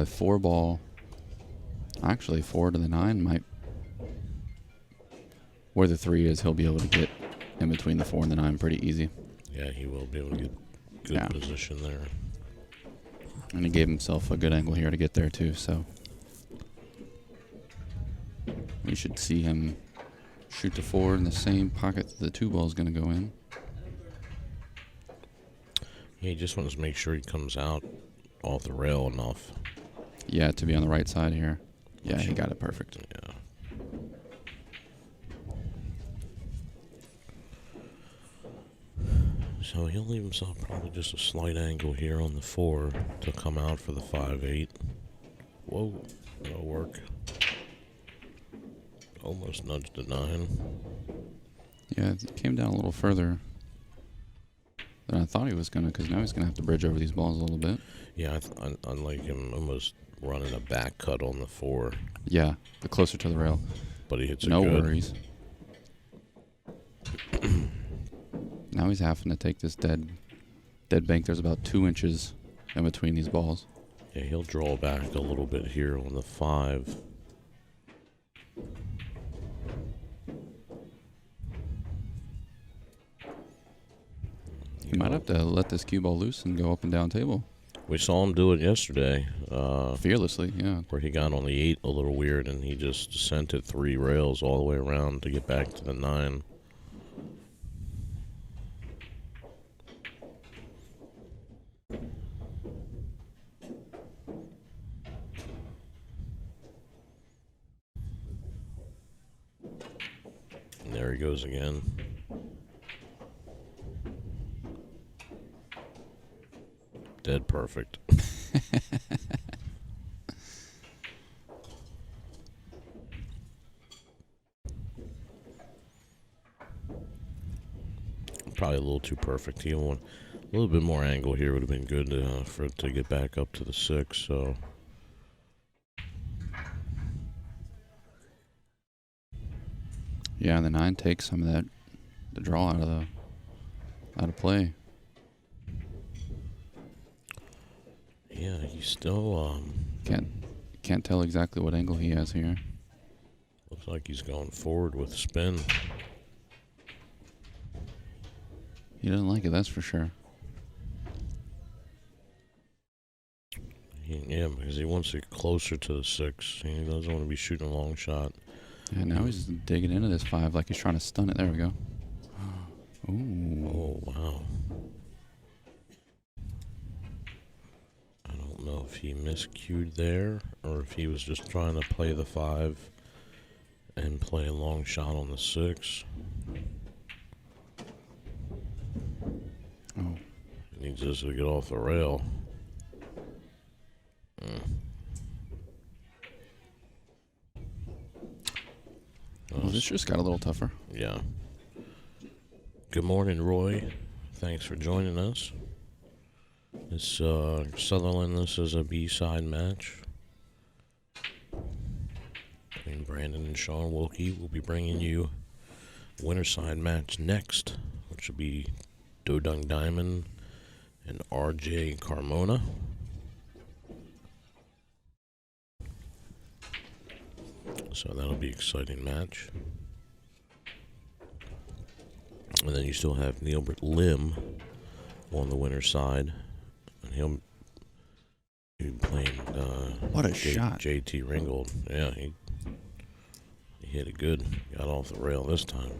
4 ball, actually 4 to the 9 might, where the 3 is, he'll be able to get in between the 4 and the 9 pretty easy. Yeah, he will be able to get good position there. And he gave himself a good angle here to get there too, so we should see him shoot the 4 in the same pocket that the 2 ball is going to go in. Yeah, he just wants to make sure he comes out off the rail enough. Yeah, to be on the right side here. Yeah, he got it perfect. Yeah. So he'll leave himself probably just a slight angle here on the 4 to come out for the 5-8. Whoa, that'll work. Almost nudged the 9. Yeah, it came down a little further than I thought he was going to, because now he's going to have to bridge over these balls a little bit. Yeah, I like him almost running a back cut on the 4. Yeah, the closer to the rail. But he hits it no good. worries. Now he's having to take this dead bank. There's about 2 inches in between these balls. Yeah, he'll draw back a little bit here on the 5. He might have to let this cue ball loose and go up and down table. We saw him do it yesterday. Fearlessly, yeah. Where he got on the 8 a little weird, and he just sent it 3 rails all the way around to get back to the 9. And there he goes again. Dead perfect. Probably a little too perfect. He want a little bit more angle here would have been good for it to get back up to the 6. So yeah, and the 9 takes some of the draw out of play. yeah, he's still Can't tell exactly what angle he has here. looks like he's going forward with spin. He doesn't like it, that's for sure. Yeah, because he wants it closer to the 6. He doesn't want to be shooting a long shot. Yeah, now he's digging into this 5 like he's trying to stun it. There we go. Ooh. Oh, wow. I don't know if he miscued there or if he was just trying to play the 5 and play a long shot on the 6. Oh. He needs just to get off the rail. Well, this just got a little tougher. Yeah. Good morning, Roy. Thanks for joining us. This Sutherland, this is a B-side match between Brandon and Shaun Wilkie. We'll be bringing you winner side match next, which will be Dodung Diamond and RJ Carmona. So that'll be an exciting match. And then you still have Neilbert Lim on the winner's side. And he'll be playing What a shot. JT Ringgold. Yeah, he hit it good. Got off the rail this time.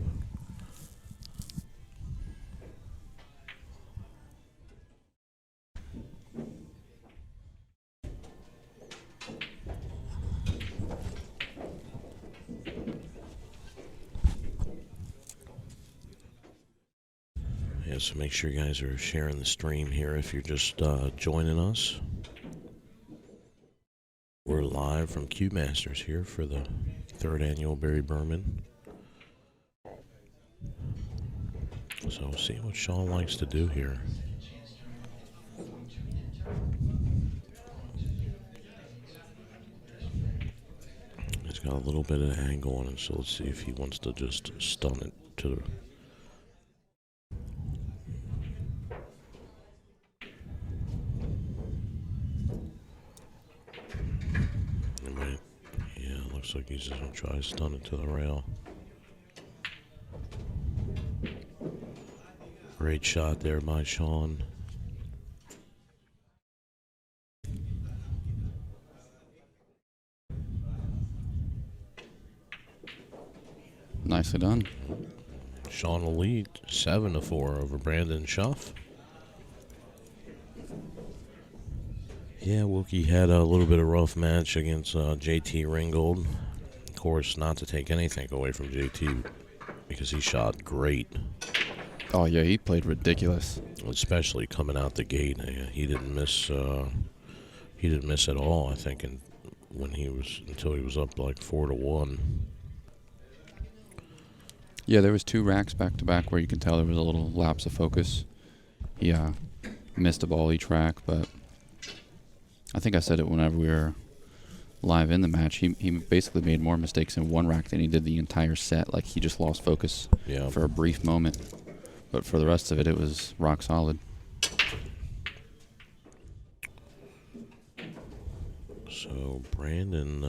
Yeah, so make sure you guys are sharing the stream here if you're just joining us. We're live from Q Masters here for the 3rd annual Barry Behrman. So we'll see what Shaun likes to do here. He's got a little bit of angle on it, so let's see if he wants to just stun it to the... Looks like he's just going to try to stun it to the rail. Great shot there by Shaun. Nicely done. Shaun will lead 7-4 over Brandon Shuff. Yeah, Wilkie had a little bit of rough match against JT Ringgold. Of course, not to take anything away from JT because he shot great. Oh yeah, he played ridiculous. Especially coming out the gate, he didn't miss. He didn't miss at all. I think, until he was up like 4-1. Yeah, there was 2 racks back to back where you can tell there was a little lapse of focus. He missed a ball each rack, but I think I said it whenever we were live in the match. He basically made more mistakes in one rack than he did the entire set. Like he just lost focus for a brief moment. But for the rest of it, it was rock solid. So Brandon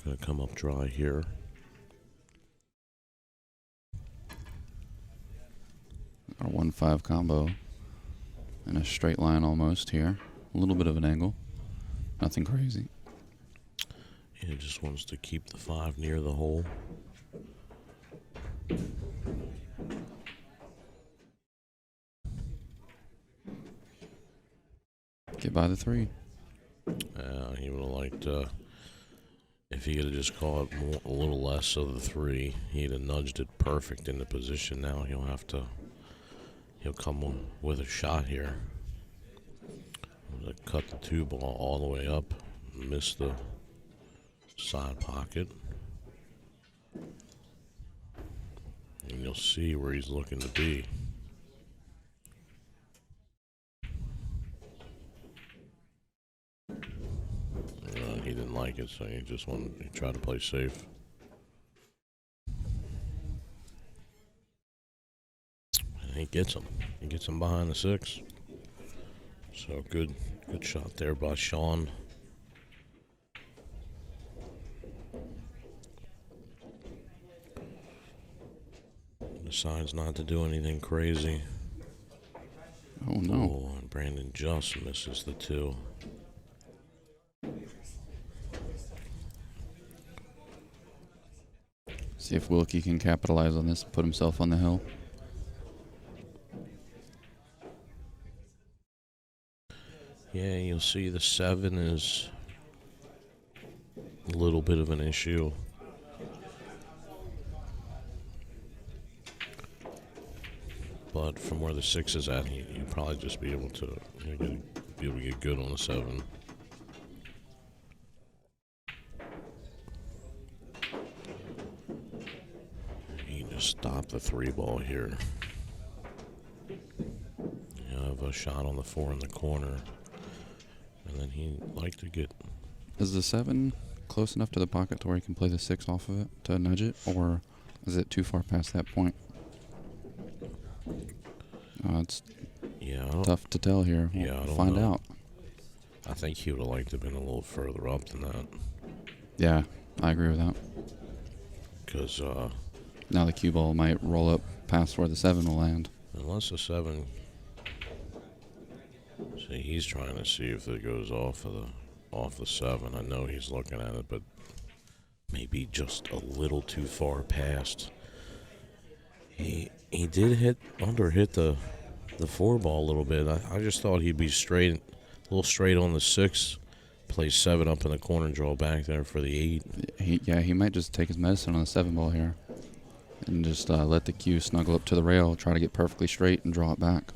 gonna come up dry here. Our 1-5 combo in a straight line almost here. A little bit of an angle. Nothing crazy. Yeah, just wants to keep the 5 near the hole. Get by the 3. He would have liked if he could have just caught a little less of the 3. He'd have nudged it perfect into position. Now he'll come with a shot here. Cut the 2 ball all the way up, miss the side pocket, and you'll see where he's looking to be. He didn't like it, so he tried to play safe. And he gets him. He gets him behind the 6. So good shot there by Shaun. Decides not to do anything crazy. Oh no. Oh, and Brandon just misses the 2. See if Wilkie can capitalize on this and put himself on the hill. Yeah, you'll see the 7 is a little bit of an issue. But from where the 6 is at, he'll probably just be able to get good on the 7. He can just stop the 3 ball here. You have a shot on the 4 in the corner. And then he'd like to get... Is the 7 close enough to the pocket to where he can play the 6 off of it to nudge it? Or is it too far past that point? It's tough to tell here. We'll find out. I think he would have liked to have been a little further up than that. Yeah, I agree with that. Because... now the cue ball might roll up past where the 7 will land. Unless the 7... See, he's trying to see if it goes off the 7. I know he's looking at it, but maybe just a little too far past. He did hit the 4 ball a little bit. I just thought he'd be a little straight on the 6, play 7 up in the corner and draw back there for the 8. He might just take his medicine on the 7 ball here and just let the cue snuggle up to the rail, try to get perfectly straight and draw it back.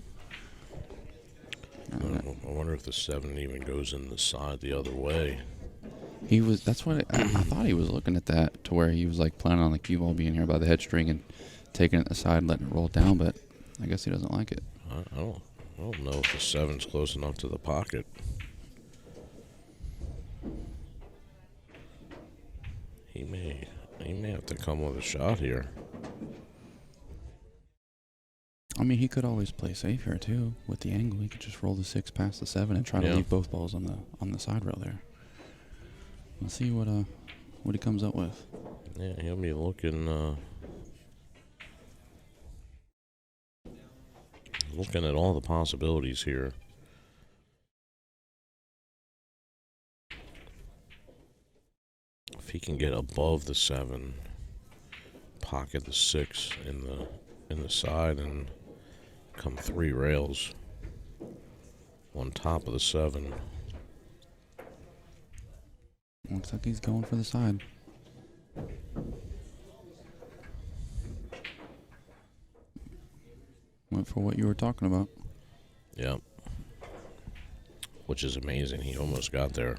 I wonder if the 7 even goes in the side the other way. That's what I thought he was looking at that, to where he was like planning on the cue ball being here by the head string and taking it to the side and letting it roll down, but I guess he doesn't like it. I don't know if the 7's close enough to the pocket. He may have to come with a shot here. I mean, he could always play safe here too with the angle. He could just roll the 6 past the 7 and try to leave both balls on the side rail there. Let's see what he comes up with. Yeah, he'll be looking at all the possibilities here. If he can get above the 7, pocket the 6 in the side and come 3 rails on top of the 7. Looks like he's going for the side. Went for what you were talking about. Yep. Which is amazing. He almost got there,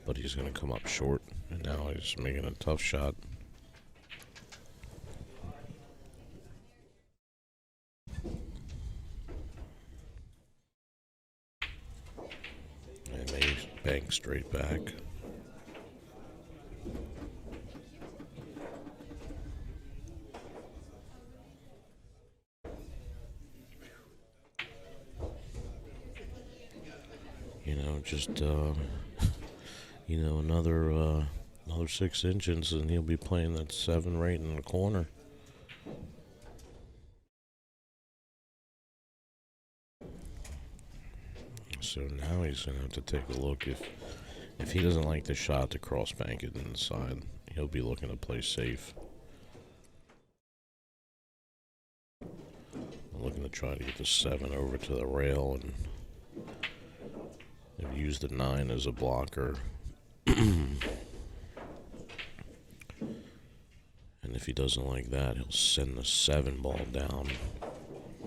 but he's going to come up short, and now he's making a tough shot. And they bank straight back. just another 6 inches, and he'll be playing that 7 right in the corner. So now he's gonna have to take a look. If he doesn't like the shot to cross bank it inside, he'll be looking to play safe. I'm looking to try to get the 7 over to the rail and use the 9 as a blocker. And if he doesn't like that, he'll send the 7 ball down.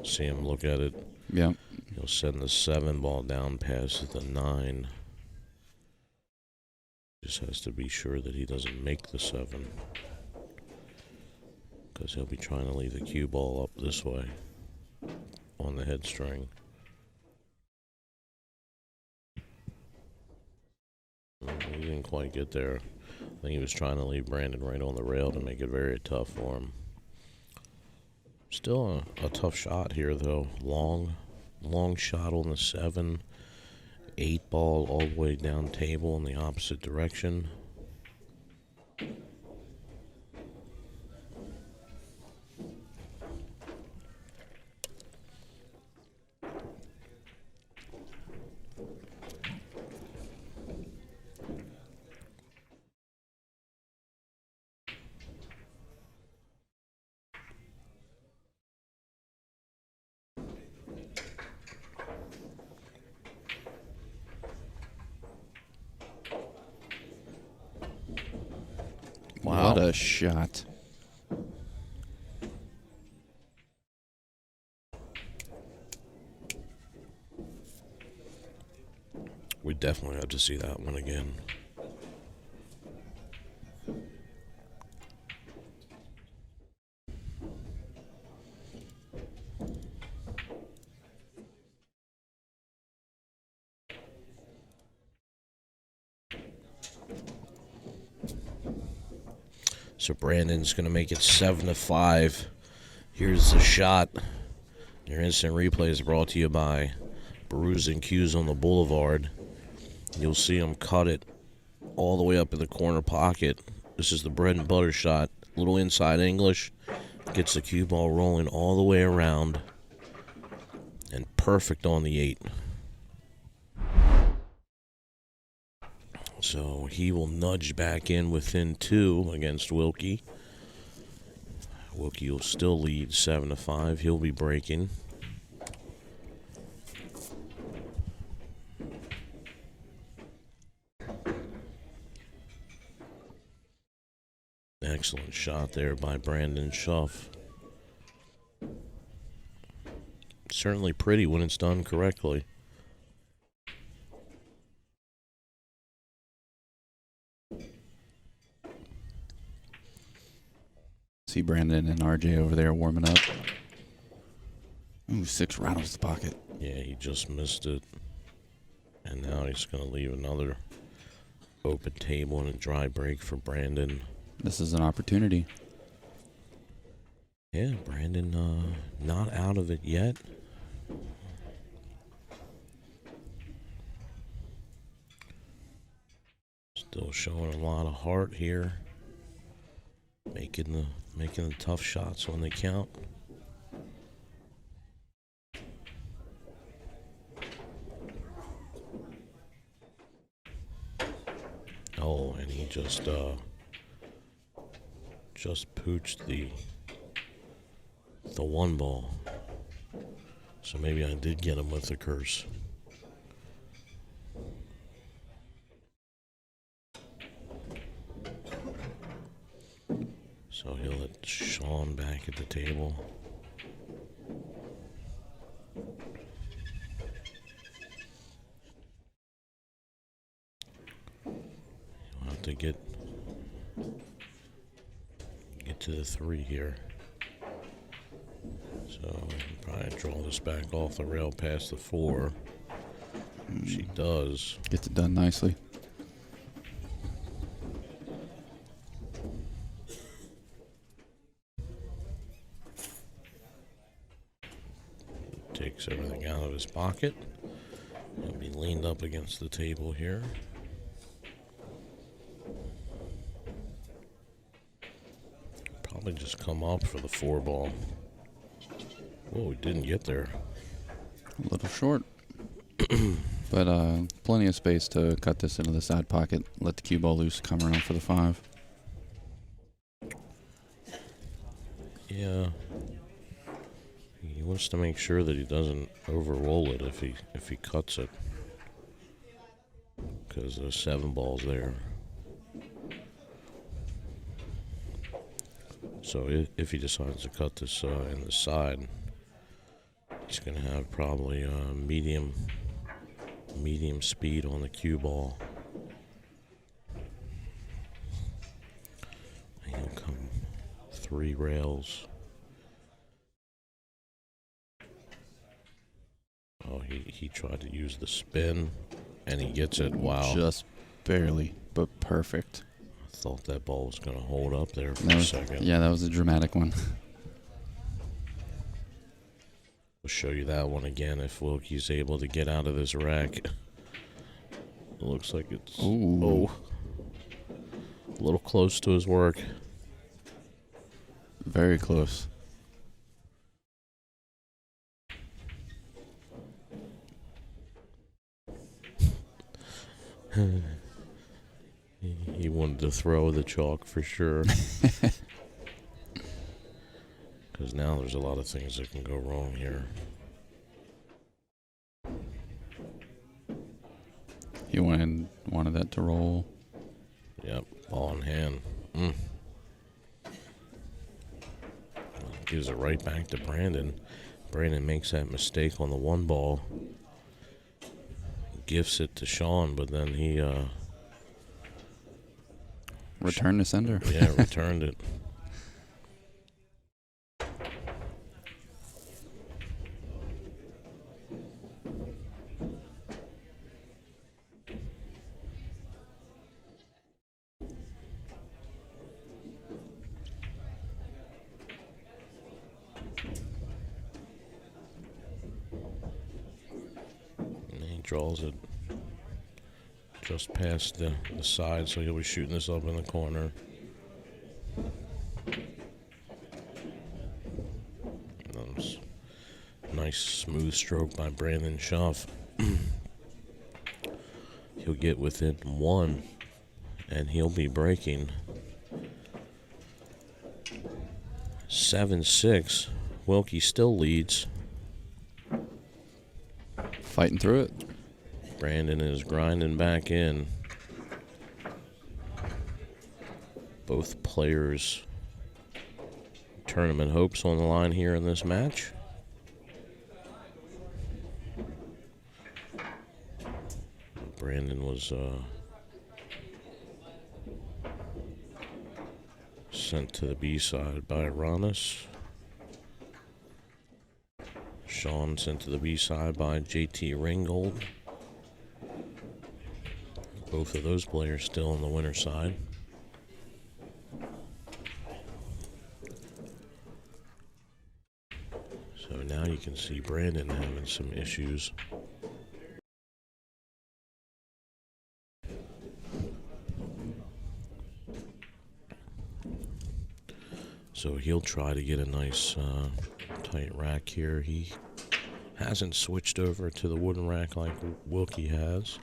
See him look at it? Yeah. He'll send the 7 ball down past the 9. Just has to be sure that he doesn't make the 7. Because he'll be trying to leave the cue ball up this way on the head string. He didn't quite get there. I think he was trying to leave Brandon right on the rail to make it very tough for him. Still a tough shot here, though. Long shot on the 7. 8 ball all the way down table in the opposite direction. Wow. What a shot. We definitely have to see that one again. So Brandon's going to make it 7-5. Here's the shot. Your instant replay is brought to you by Brews and Cues on the Boulevard. You'll see him cut it all the way up in the corner pocket. This is the bread and butter shot. Little inside English. Gets the cue ball rolling all the way around. And perfect on the 8. So he will nudge back in within 2 against Wilkie. Wilkie will still lead 7-5. He'll be breaking. Excellent shot there by Brandon Shuff. Certainly pretty when it's done correctly. See Brandon and RJ over there warming up. Ooh, 6 rattles the pocket. Yeah, he just missed it. And now he's going to leave another open table and a dry break for Brandon. This is an opportunity. Yeah, Brandon not out of it yet. Still showing a lot of heart here. Making the tough shots when they count. Oh, and he just pooched the 1 ball. So maybe I did get him with the curse. So he'll let Shaun back at the table. He'll have to get to the 3 here. So probably draw this back off the rail past the 4. She does. Gets it done nicely. Takes everything out of his pocket. He'll be leaned up against the table here. Probably just come up for the 4-ball. Whoa, he didn't get there. A little short. But plenty of space to cut this into the side pocket. Let the cue ball loose, come around for the 5. Yeah. He wants to make sure that he doesn't over-roll it if he cuts it. Because there's 7 balls there. So if he decides to cut this in the side, he's going to have probably medium speed on the cue ball. And he'll come 3 rails. Oh, he tried to use the spin, and he gets it. Wow. Just barely, but perfect. I thought that ball was going to hold up there for a second. Yeah, that was a dramatic one. We'll show you that one again if Wilkie's able to get out of this rack. It looks like it's a little close to his work. Very close. He wanted to throw the chalk for sure. Because now there's a lot of things that can go wrong here. He wanted that to roll. Yep, ball in hand. Gives it right back to Brandon. Brandon makes that mistake on the 1 ball. Gifts it to Shaun, but then he Return to sender. Yeah, returned it. And he draws it just past the side, so he'll be shooting this up in the corner. Nice smooth stroke by Brandon Shuff. He'll get within 1, and he'll be breaking 7-6. Wilkie still leads. Fighting through it. Brandon is grinding back in. Both players' tournament hopes on the line here in this match. Brandon was sent to the B side by Ronis. Shaun sent to the B side by JT Ringgold. Both of those players still on the winner side. So now you can see Brandon having some issues. So he'll try to get a nice tight rack here. He hasn't switched over to the wooden rack like Wilkie has.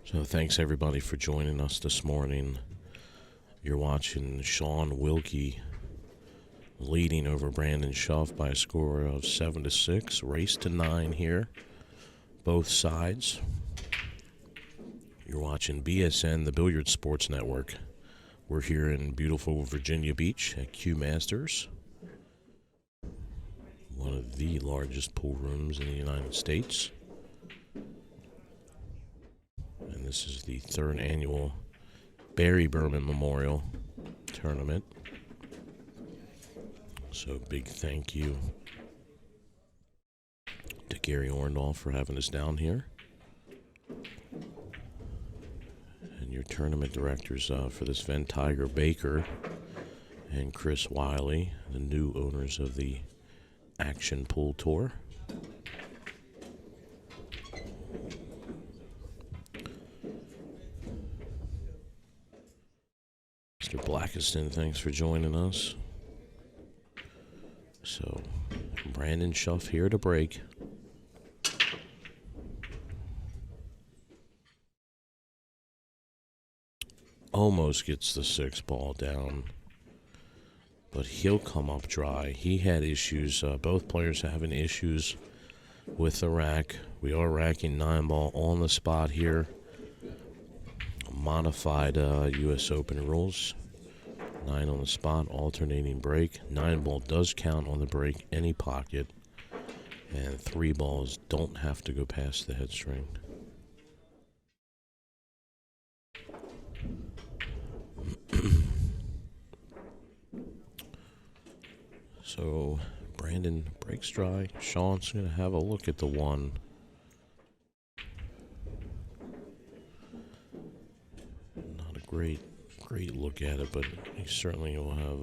So thanks everybody for joining us this morning. You're watching Shaun Wilkie leading over Brandon Shuff by a score of 7-6. Race to 9 here, both sides. You're watching BSN, the Billiard Sports Network. We're here in beautiful Virginia Beach at Q Masters, one of the largest pool rooms in the United States. And this is the 3rd annual Behrman Memorial Tournament. So big thank you to Gary Orndorff for having us down here. And your tournament directors for this event, Tiger Baker and Chris Wiley, the new owners of the Action Pool Tour. Mr. Blackiston, thanks for joining us. So, Brandon Shuff here to break. Almost gets the 6 ball down, but he'll come up dry. He had issues, both players having issues with the rack. We are racking 9 ball on the spot here. Modified U.S. Open rules. 9 on the spot, alternating break. 9 ball does count on the break, any pocket. And 3 balls don't have to go past the head string. So, Brandon breaks dry. Shaun's going to have a look at the 1. Not a great look at it, but he certainly will have,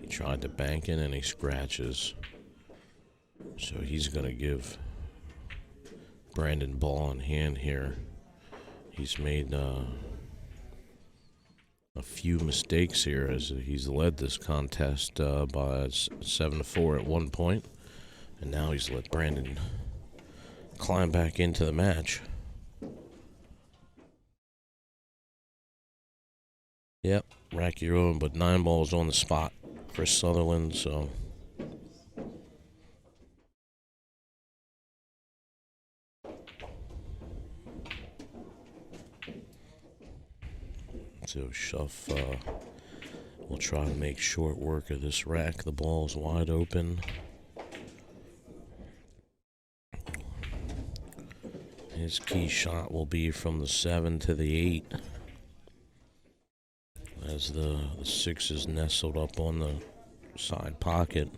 he tried to bank in and he scratches. So he's going to give Brandon ball in hand here. He's made a few mistakes here as he's led this contest by 7-4 at one point, and now he's let Brandon climb back into the match. Yep, rack your own, but 9 balls on the spot. Chris Sutherland, so Shuff will try to make short work of this rack. The ball's wide open. His key shot will be from the 7 to the 8. As the 6 is nestled up on the side pocket.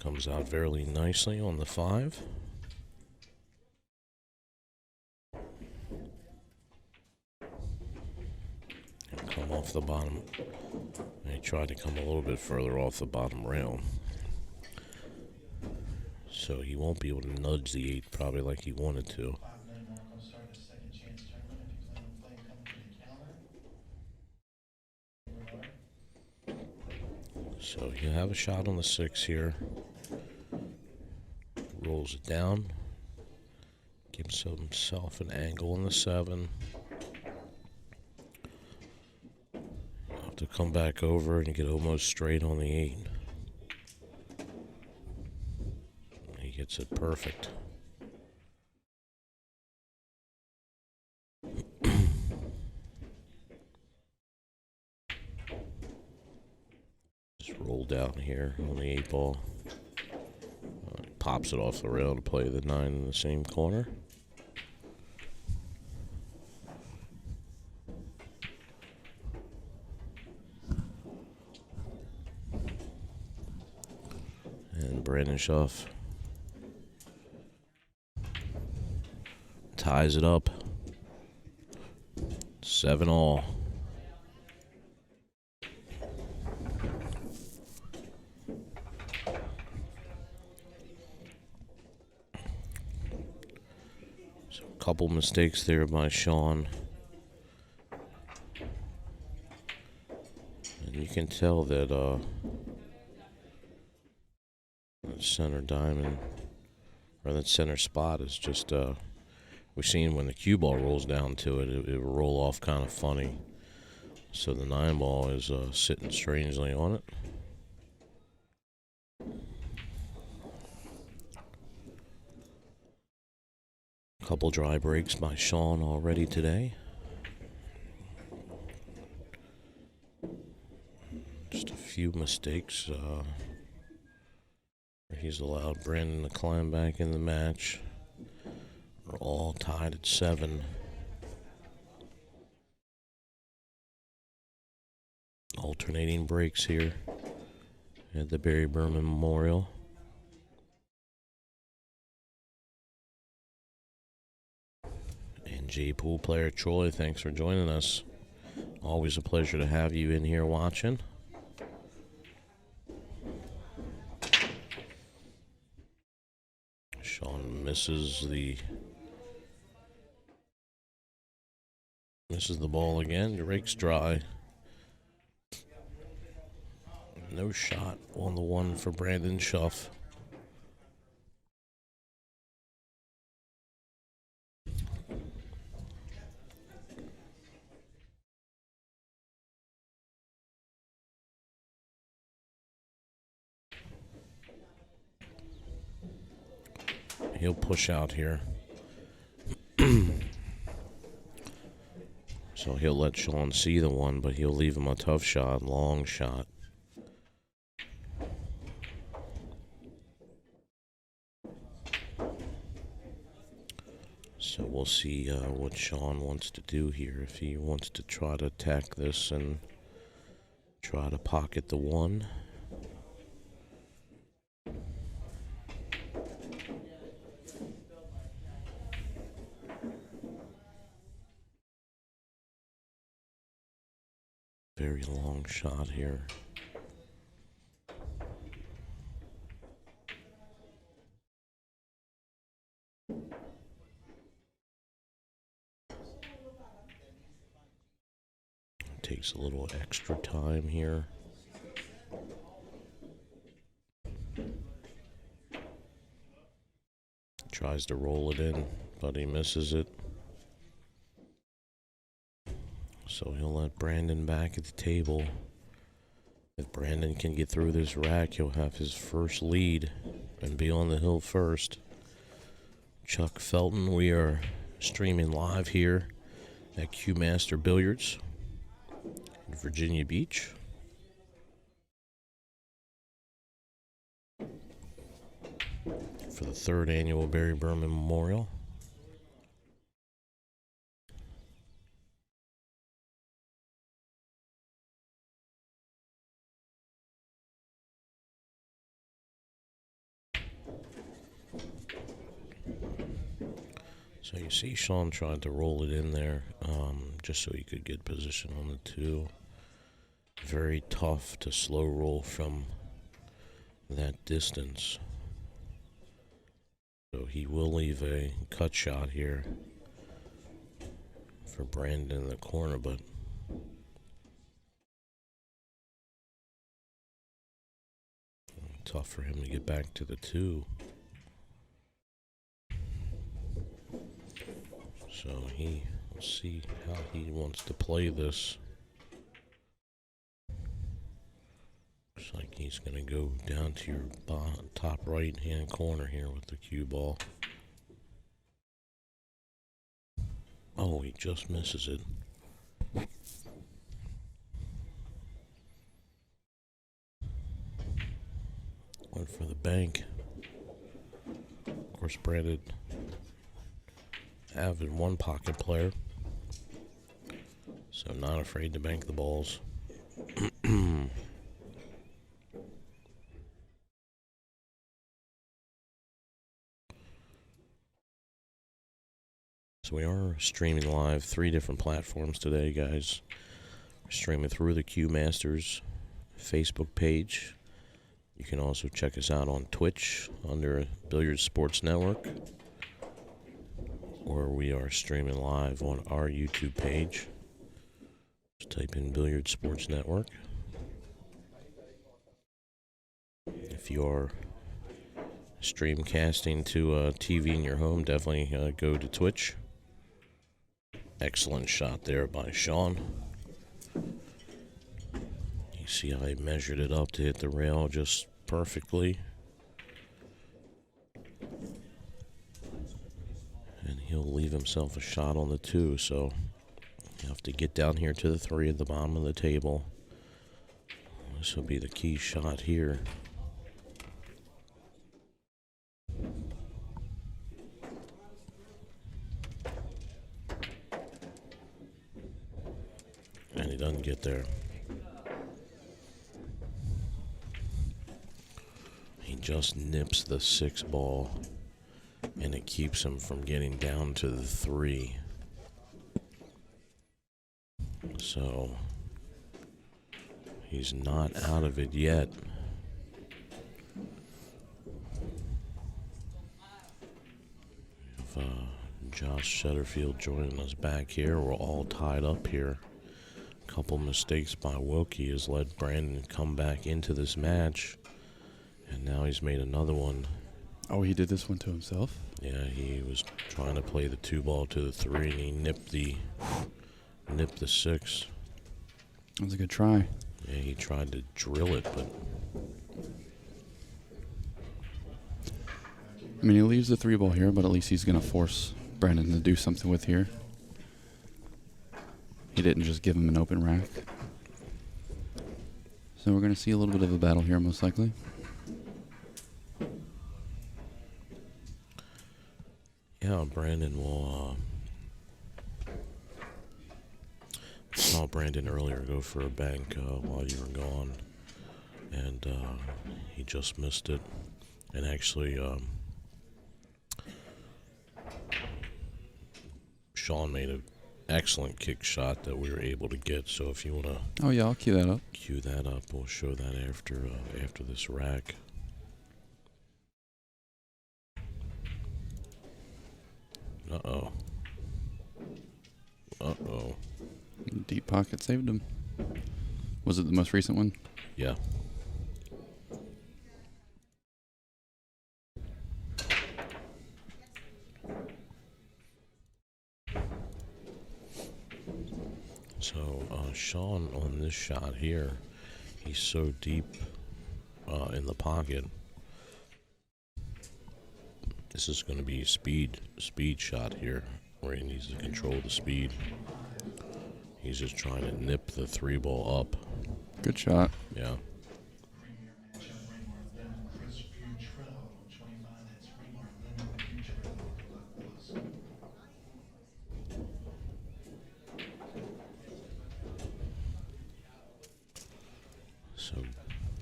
Comes out very nicely on the 5. And come off the bottom. He tried to come a little bit further off the bottom rail. So he won't be able to nudge the 8 probably like he wanted to. So you have a shot on the 6 here. Rolls it down. Gives himself an angle on the 7. Have to come back over and get almost straight on the 8. He gets it perfect. Roll down here on the 8 ball. Pops it off the rail to play the 9 in the same corner. And Brandon Shuff ties it up. 7-all. Couple mistakes there by Shaun. And you can tell that that center diamond, or that center spot is just, we've seen when the cue ball rolls down to it, it will roll off kind of funny. So the 9 ball is sitting strangely on it. Couple dry breaks by Shaun already today. Just a few mistakes. He's allowed Brandon to climb back in the match. We're all tied at 7. alternating breaks here at the Behrman Memorial. And J Pool player Troy, thanks for joining us. Always a pleasure to have you in here watching. Shaun misses the ball again. The rake's dry. No shot on the one for Brandon Shuff. He'll push out here. So he'll let Shaun see the one, but he'll leave him a tough shot, long shot. So we'll see what Shaun wants to do here. If he wants to try to attack this and try to pocket the one. Very long shot here. Takes a little extra time here. Tries to roll it in, but he misses it. So he'll let Brandon back at the table. If Brandon can get through this rack, he'll have his first lead and be on the hill first. Chuck Felton, we are streaming live here at Q Master Billiards in Virginia Beach. For the 3rd annual Barry Behrman Memorial. So you see Shaun tried to roll it in there just so he could get position on the 2. Very tough to slow roll from that distance. So he will leave a cut shot here for Brandon in the corner, but tough for him to get back to the 2. So we'll see how he wants to play this. Looks like he's going to go down to your top right-hand corner here with the cue ball. Oh, he just misses it. Went for the bank. Of course, Brandon, avid one pocket player, so not afraid to bank the balls. So we are streaming live 3 different platforms today, guys. We're streaming through the Q Masters Facebook page. You can also check us out on Twitch under Billiard Sports Network, or we are streaming live on our YouTube page. Just type in Billiard Sports Network. If you are streamcasting to a TV in your home, definitely go to Twitch. Excellent shot there by Shaun. You see how he measured it up to hit the rail just perfectly. And he'll leave himself a shot on the 2, so you have to get down here to the 3 at the bottom of the table. This will be the key shot here. And he doesn't get there. just nips the 6 ball, and it keeps him from getting down to the 3. So he's not out of it yet. We have Josh Shutterfield joining us back here. We're all tied up here. A couple mistakes by Wilkie has led Brandon come back into this match, and now he's made another one. Oh, he did this one to himself? Yeah, he was trying to play the 2 ball to the 3, and he nipped the 6. That was a good try. Yeah, he tried to drill it, but I mean, he leaves the 3 ball here, but at least he's going to force Brandon to do something with here. He didn't just give him an open rack. So we're going to see a little bit of a battle here, most likely. yeah, Brandon will. Saw Brandon earlier go for a bank while you were gone, and he just missed it. And actually, Shaun made an excellent kick shot that we were able to get. So if you want to, Oh yeah, I'll cue that up. cue that up, we'll show that after this rack. Uh-oh. Uh-oh. Deep pocket saved him. Was it the most recent one? Yeah. So, Shaun on this shot here, he's so deep in the pocket. This is going to be a speed shot here, where he needs to control the speed. He's just trying to nip the 3 ball up. Good shot. Yeah. So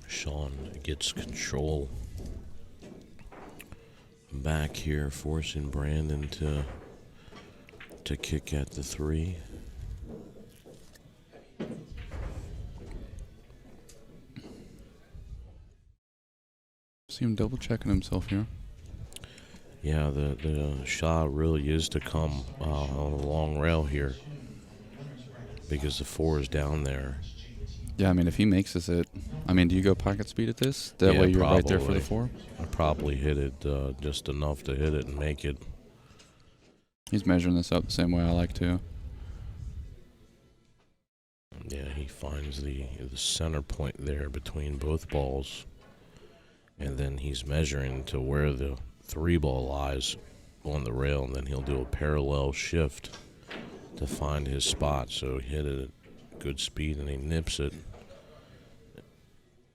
Shaun gets control back here, forcing Brandon to kick at the 3. See him double checking himself here. Yeah, the shot really is to come on the long rail here, because the 4 is down there. Yeah, I mean, if he makes this it, I mean, do you go pocket speed at this? That Yeah, way you're right there for probably. the 4? I probably hit it just enough to hit it and make it. He's measuring this up the same way I like to. Yeah, he finds the center point there between both balls, and then he's measuring to where the 3 ball lies on the rail, and then he'll do a parallel shift to find his spot. So he hit it at good speed, and he nips it,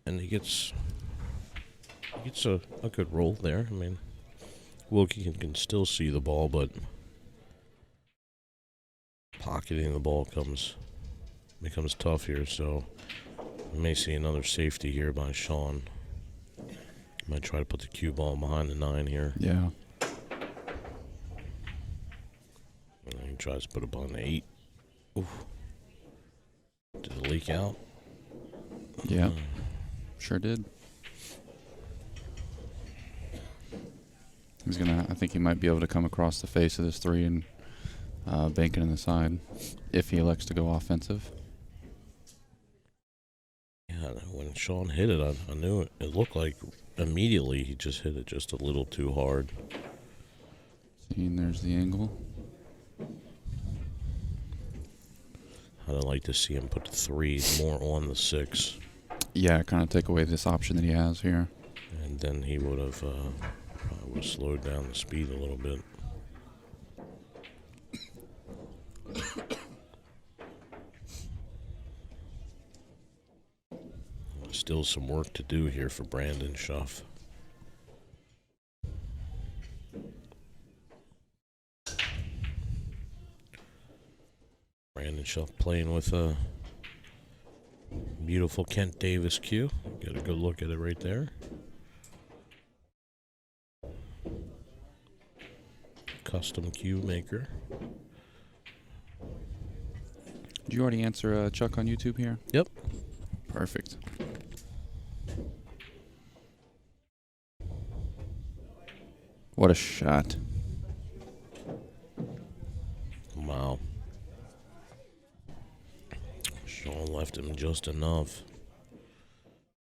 and he gets a good roll there. I mean, Wilkie can still see the ball, but pocketing the ball becomes tough here. So we may see another safety here by Shaun. Might try to put the cue ball behind the 9 here. Yeah. And he tries to put it behind the 8. Oof. Did it leak out? Yeah. Sure did. I think he might be able to come across the face of this 3 and bank it in the side if he elects to go offensive. Yeah, when Shaun hit it, I knew it. It looked like immediately he just hit it just a little too hard. See, and there's the angle. I'd like to see him put the 3s more on the 6. Yeah, kind of take away this option that he has here. And then he would have probably slowed down the speed a little bit. Still some work to do here for Brandon Shuff. Brandon Shuff playing with a beautiful Kent Davis cue. Get a good look at it right there. custom cue maker. Did you already answer Chuck on YouTube here? Yep. Perfect. What a shot. Wow. Shaun left him just enough.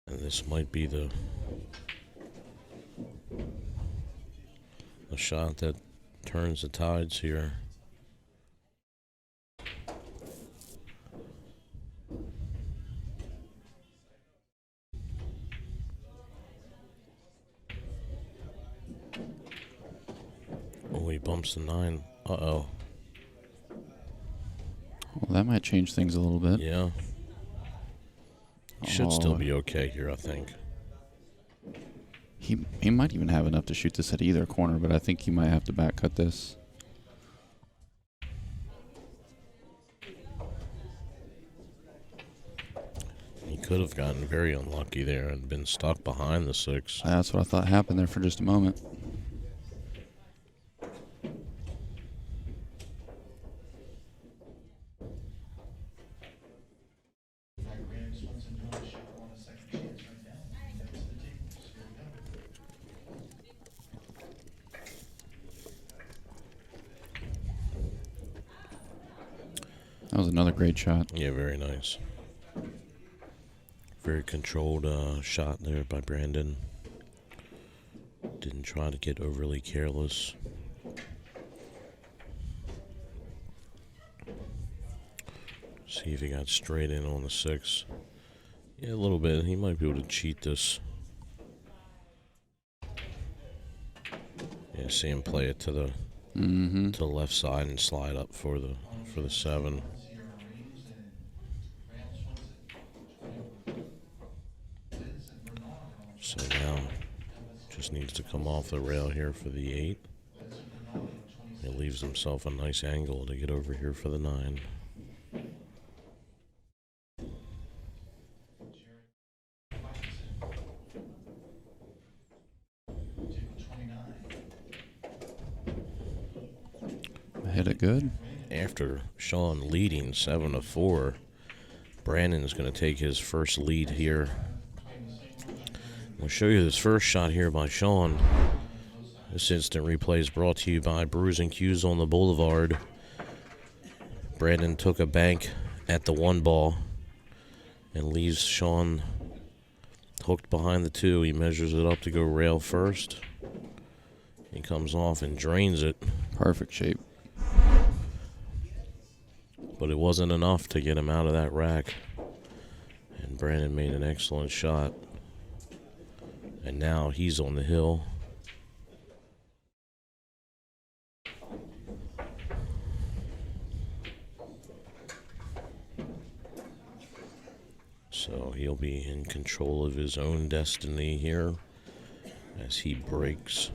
And this might be the shot that turns the tides here. Oh, he bumps the 9. Uh-oh. Well, that might change things a little bit. Yeah. Should still be okay here, I think. He might even have enough to shoot this at either corner, but I think he might have to back cut this. He could have gotten very unlucky there and been stuck behind the 6. That's what I thought happened there for just a moment. That was another great shot. Yeah, very nice. Very controlled shot there by Brandon. Didn't try to get overly careless. See if he got straight in on the 6. Yeah, a little bit. He might be able to cheat this. Yeah, see him play it to the to the left side and slide up for the 7. So now just needs to come off the rail here for the 8. He leaves himself a nice angle to get over here for the 9. Hit it good. After Shaun leading 7-4, Brandon's going to take his first lead here. I'll show you this first shot here by Shaun. This instant replay is brought to you by Brews and Cues on the Boulevard. Brandon took a bank at the 1 ball and leaves Shaun hooked behind the 2. He measures it up to go rail first. He comes off and drains it. Perfect shape. But it wasn't enough to get him out of that rack. And Brandon made an excellent shot. And now he's on the hill. So he'll be in control of his own destiny here as he breaks.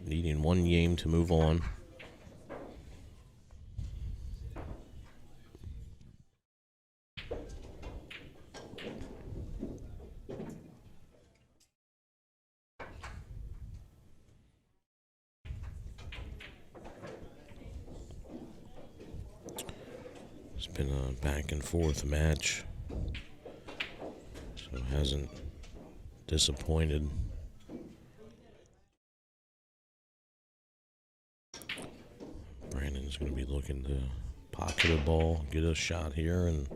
Needing 1 game to move on. It's been a back and forth match, so hasn't disappointed. Brandon's going to be looking to pocket a ball, get a shot here, and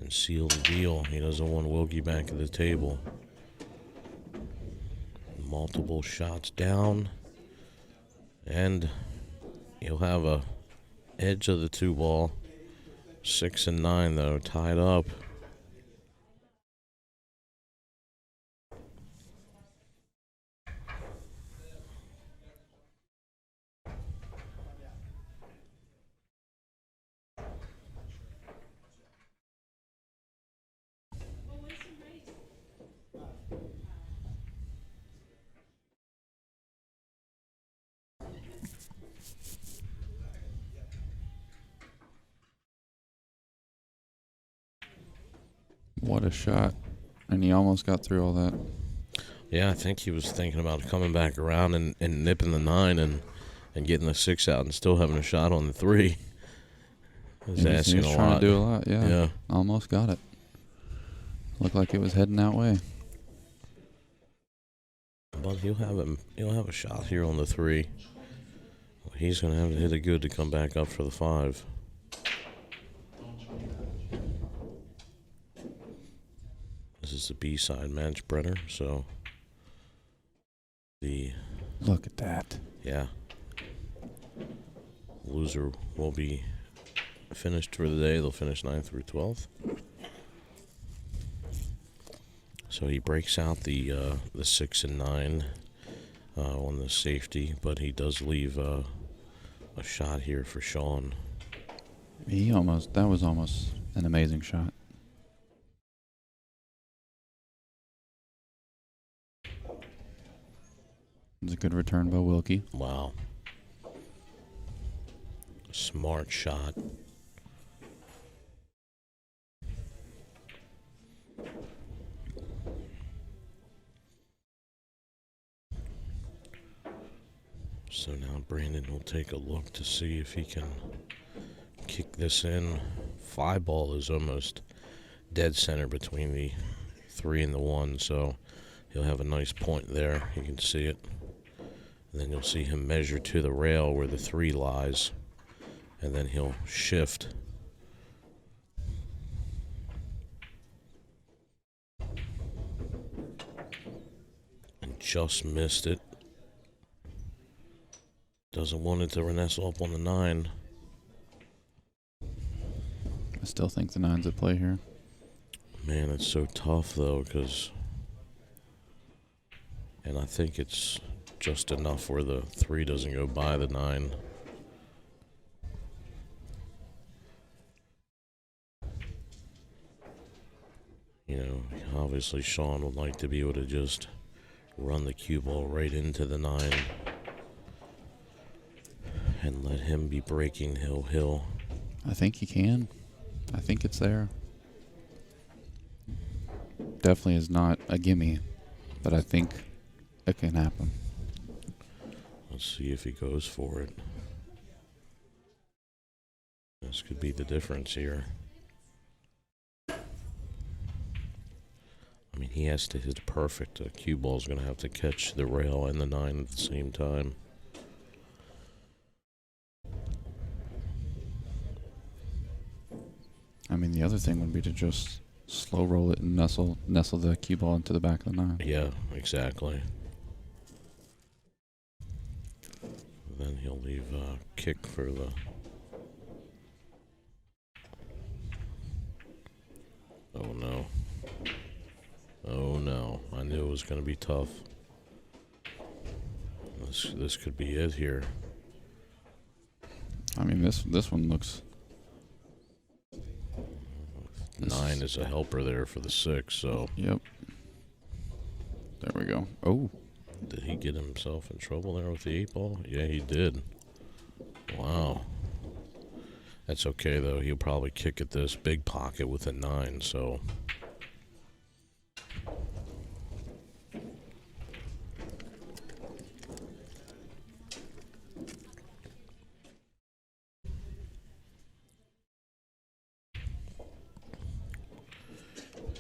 seal the deal. He doesn't want Wilkie back at the table. Multiple shots down, and he'll have a edge of the 2 ball. 6 and 9 though, tied up. What a shot. And he almost got through all that. Yeah, I think he was thinking about coming back around and nipping the 9 and and getting the 6 out and still having a shot on the 3 is asking He was a trying lot. to do a lot, yeah. Yeah. Almost got it. Looked like it was heading that way. But he'll have a shot here on the 3. He's going to have to hit it good to come back up for the 5. This is the B-side match, Brenner, so Look at that. yeah. Loser will be finished for the day. They'll finish 9th through 12th. So he breaks out the 6 and 9 on the safety, but he does leave a shot here for Shaun. That was almost an amazing shot. It was a good return by Wilkie. Wow. Smart shot. So now Brandon will take a look to see if he can kick this in. 5 ball is almost dead center between the 3 and the 1, so he'll have a nice point there. You can see it. And then you'll see him measure to the rail where the 3 lies, and then he'll shift. And just missed it. Doesn't want it to nestle up on the 9. I still think the 9's at play here. Man, it's so tough though, and I think it's just enough where the 3 doesn't go by the 9. You know, obviously Shaun would like to be able to just run the cue ball right into the 9 and let him be breaking hill. I think he can. I think it's there. Definitely is not a gimme, but I think it can happen. Let's see if he goes for it. This could be the difference here. I mean, he has to hit perfect. A cue ball's going to have to catch the rail and the 9 at the same time. I mean, the other thing would be to just slow roll it and nestle the cue ball into the back of the 9. Yeah, exactly. Then he'll leave a kick for the... Oh no. Oh no. I knew it was going to be tough. This could be it here. I mean, this one looks... 9 is a helper there for the 6, so... Yep. There we go. Oh. Did he get himself in trouble there with the 8 ball? Yeah, he did. Wow. That's okay, though. He'll probably kick at this big pocket with a 9, so...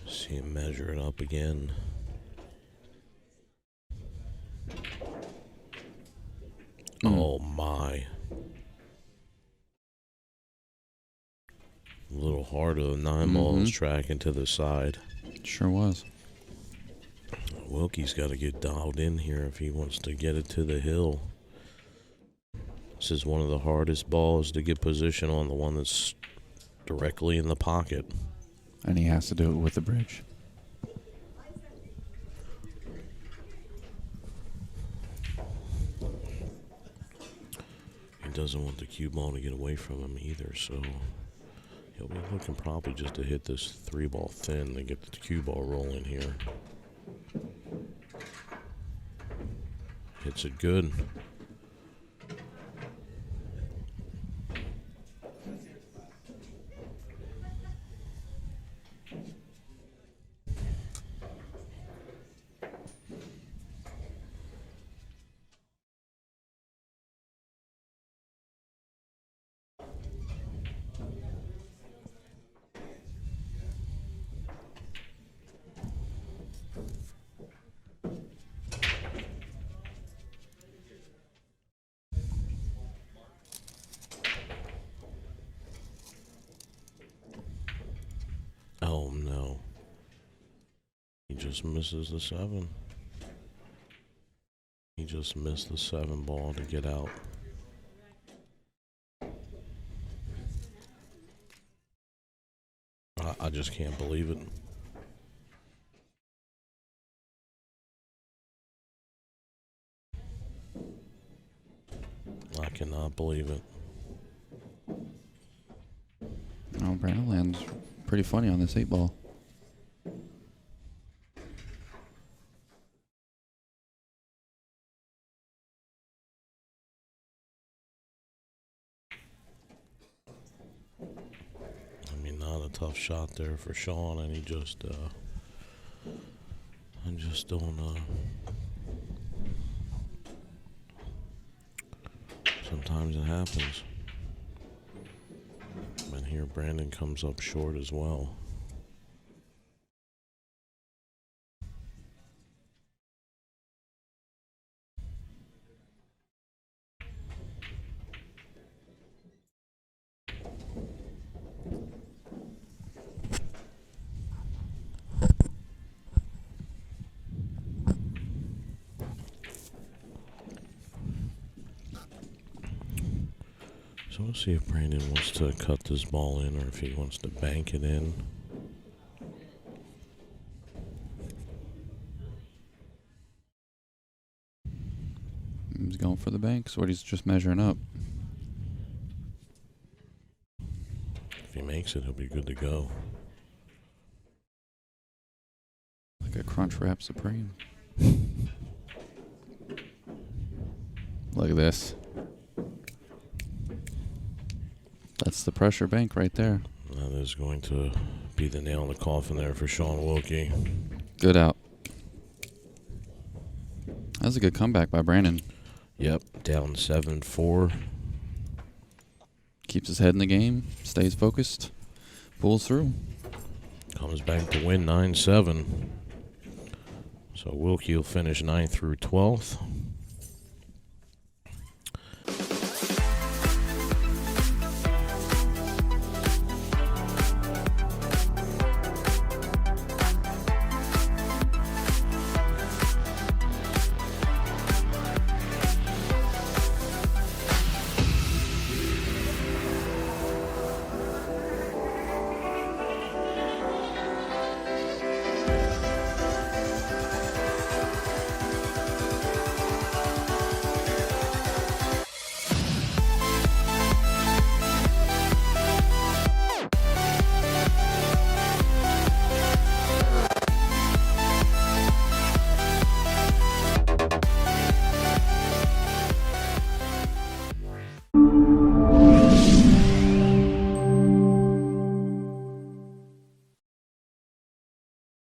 See him measure it up again. Oh my. A little harder. The 9 ball is tracking to the side. Sure was. Wilkie's got to get dialed in here if he wants to get it to the hill. This is one of the hardest balls to get position on, the one that's directly in the pocket. And he has to do it with the bridge. He doesn't want the cue ball to get away from him either, so he'll be looking probably just to hit this 3 ball thin to get the cue ball rolling here. Hits it good. just misses the 7. He just missed the 7 ball to get out. I just can't believe it. I cannot believe it. Oh, Brandon lands pretty funny on this 8 ball. I mean, not a tough shot there for Shaun, and he just, I just don't, sometimes it happens. And here Brandon comes up short as well. So we'll see if Brandon wants to cut this ball in or if he wants to bank it in. He's going for the bank, so he's just measuring up. If he makes it, he'll be good to go. Like a Crunch Wrap Supreme. Look at this. That's the pressure bank right there. That is going to be the nail in the coffin there for Shaun Wilkie. Good out. That was a good comeback by Brandon. Yep, down 7-4. Keeps his head in the game, stays focused, pulls through. Comes back to win 9-7. So Wilkie will finish 9th through 12th.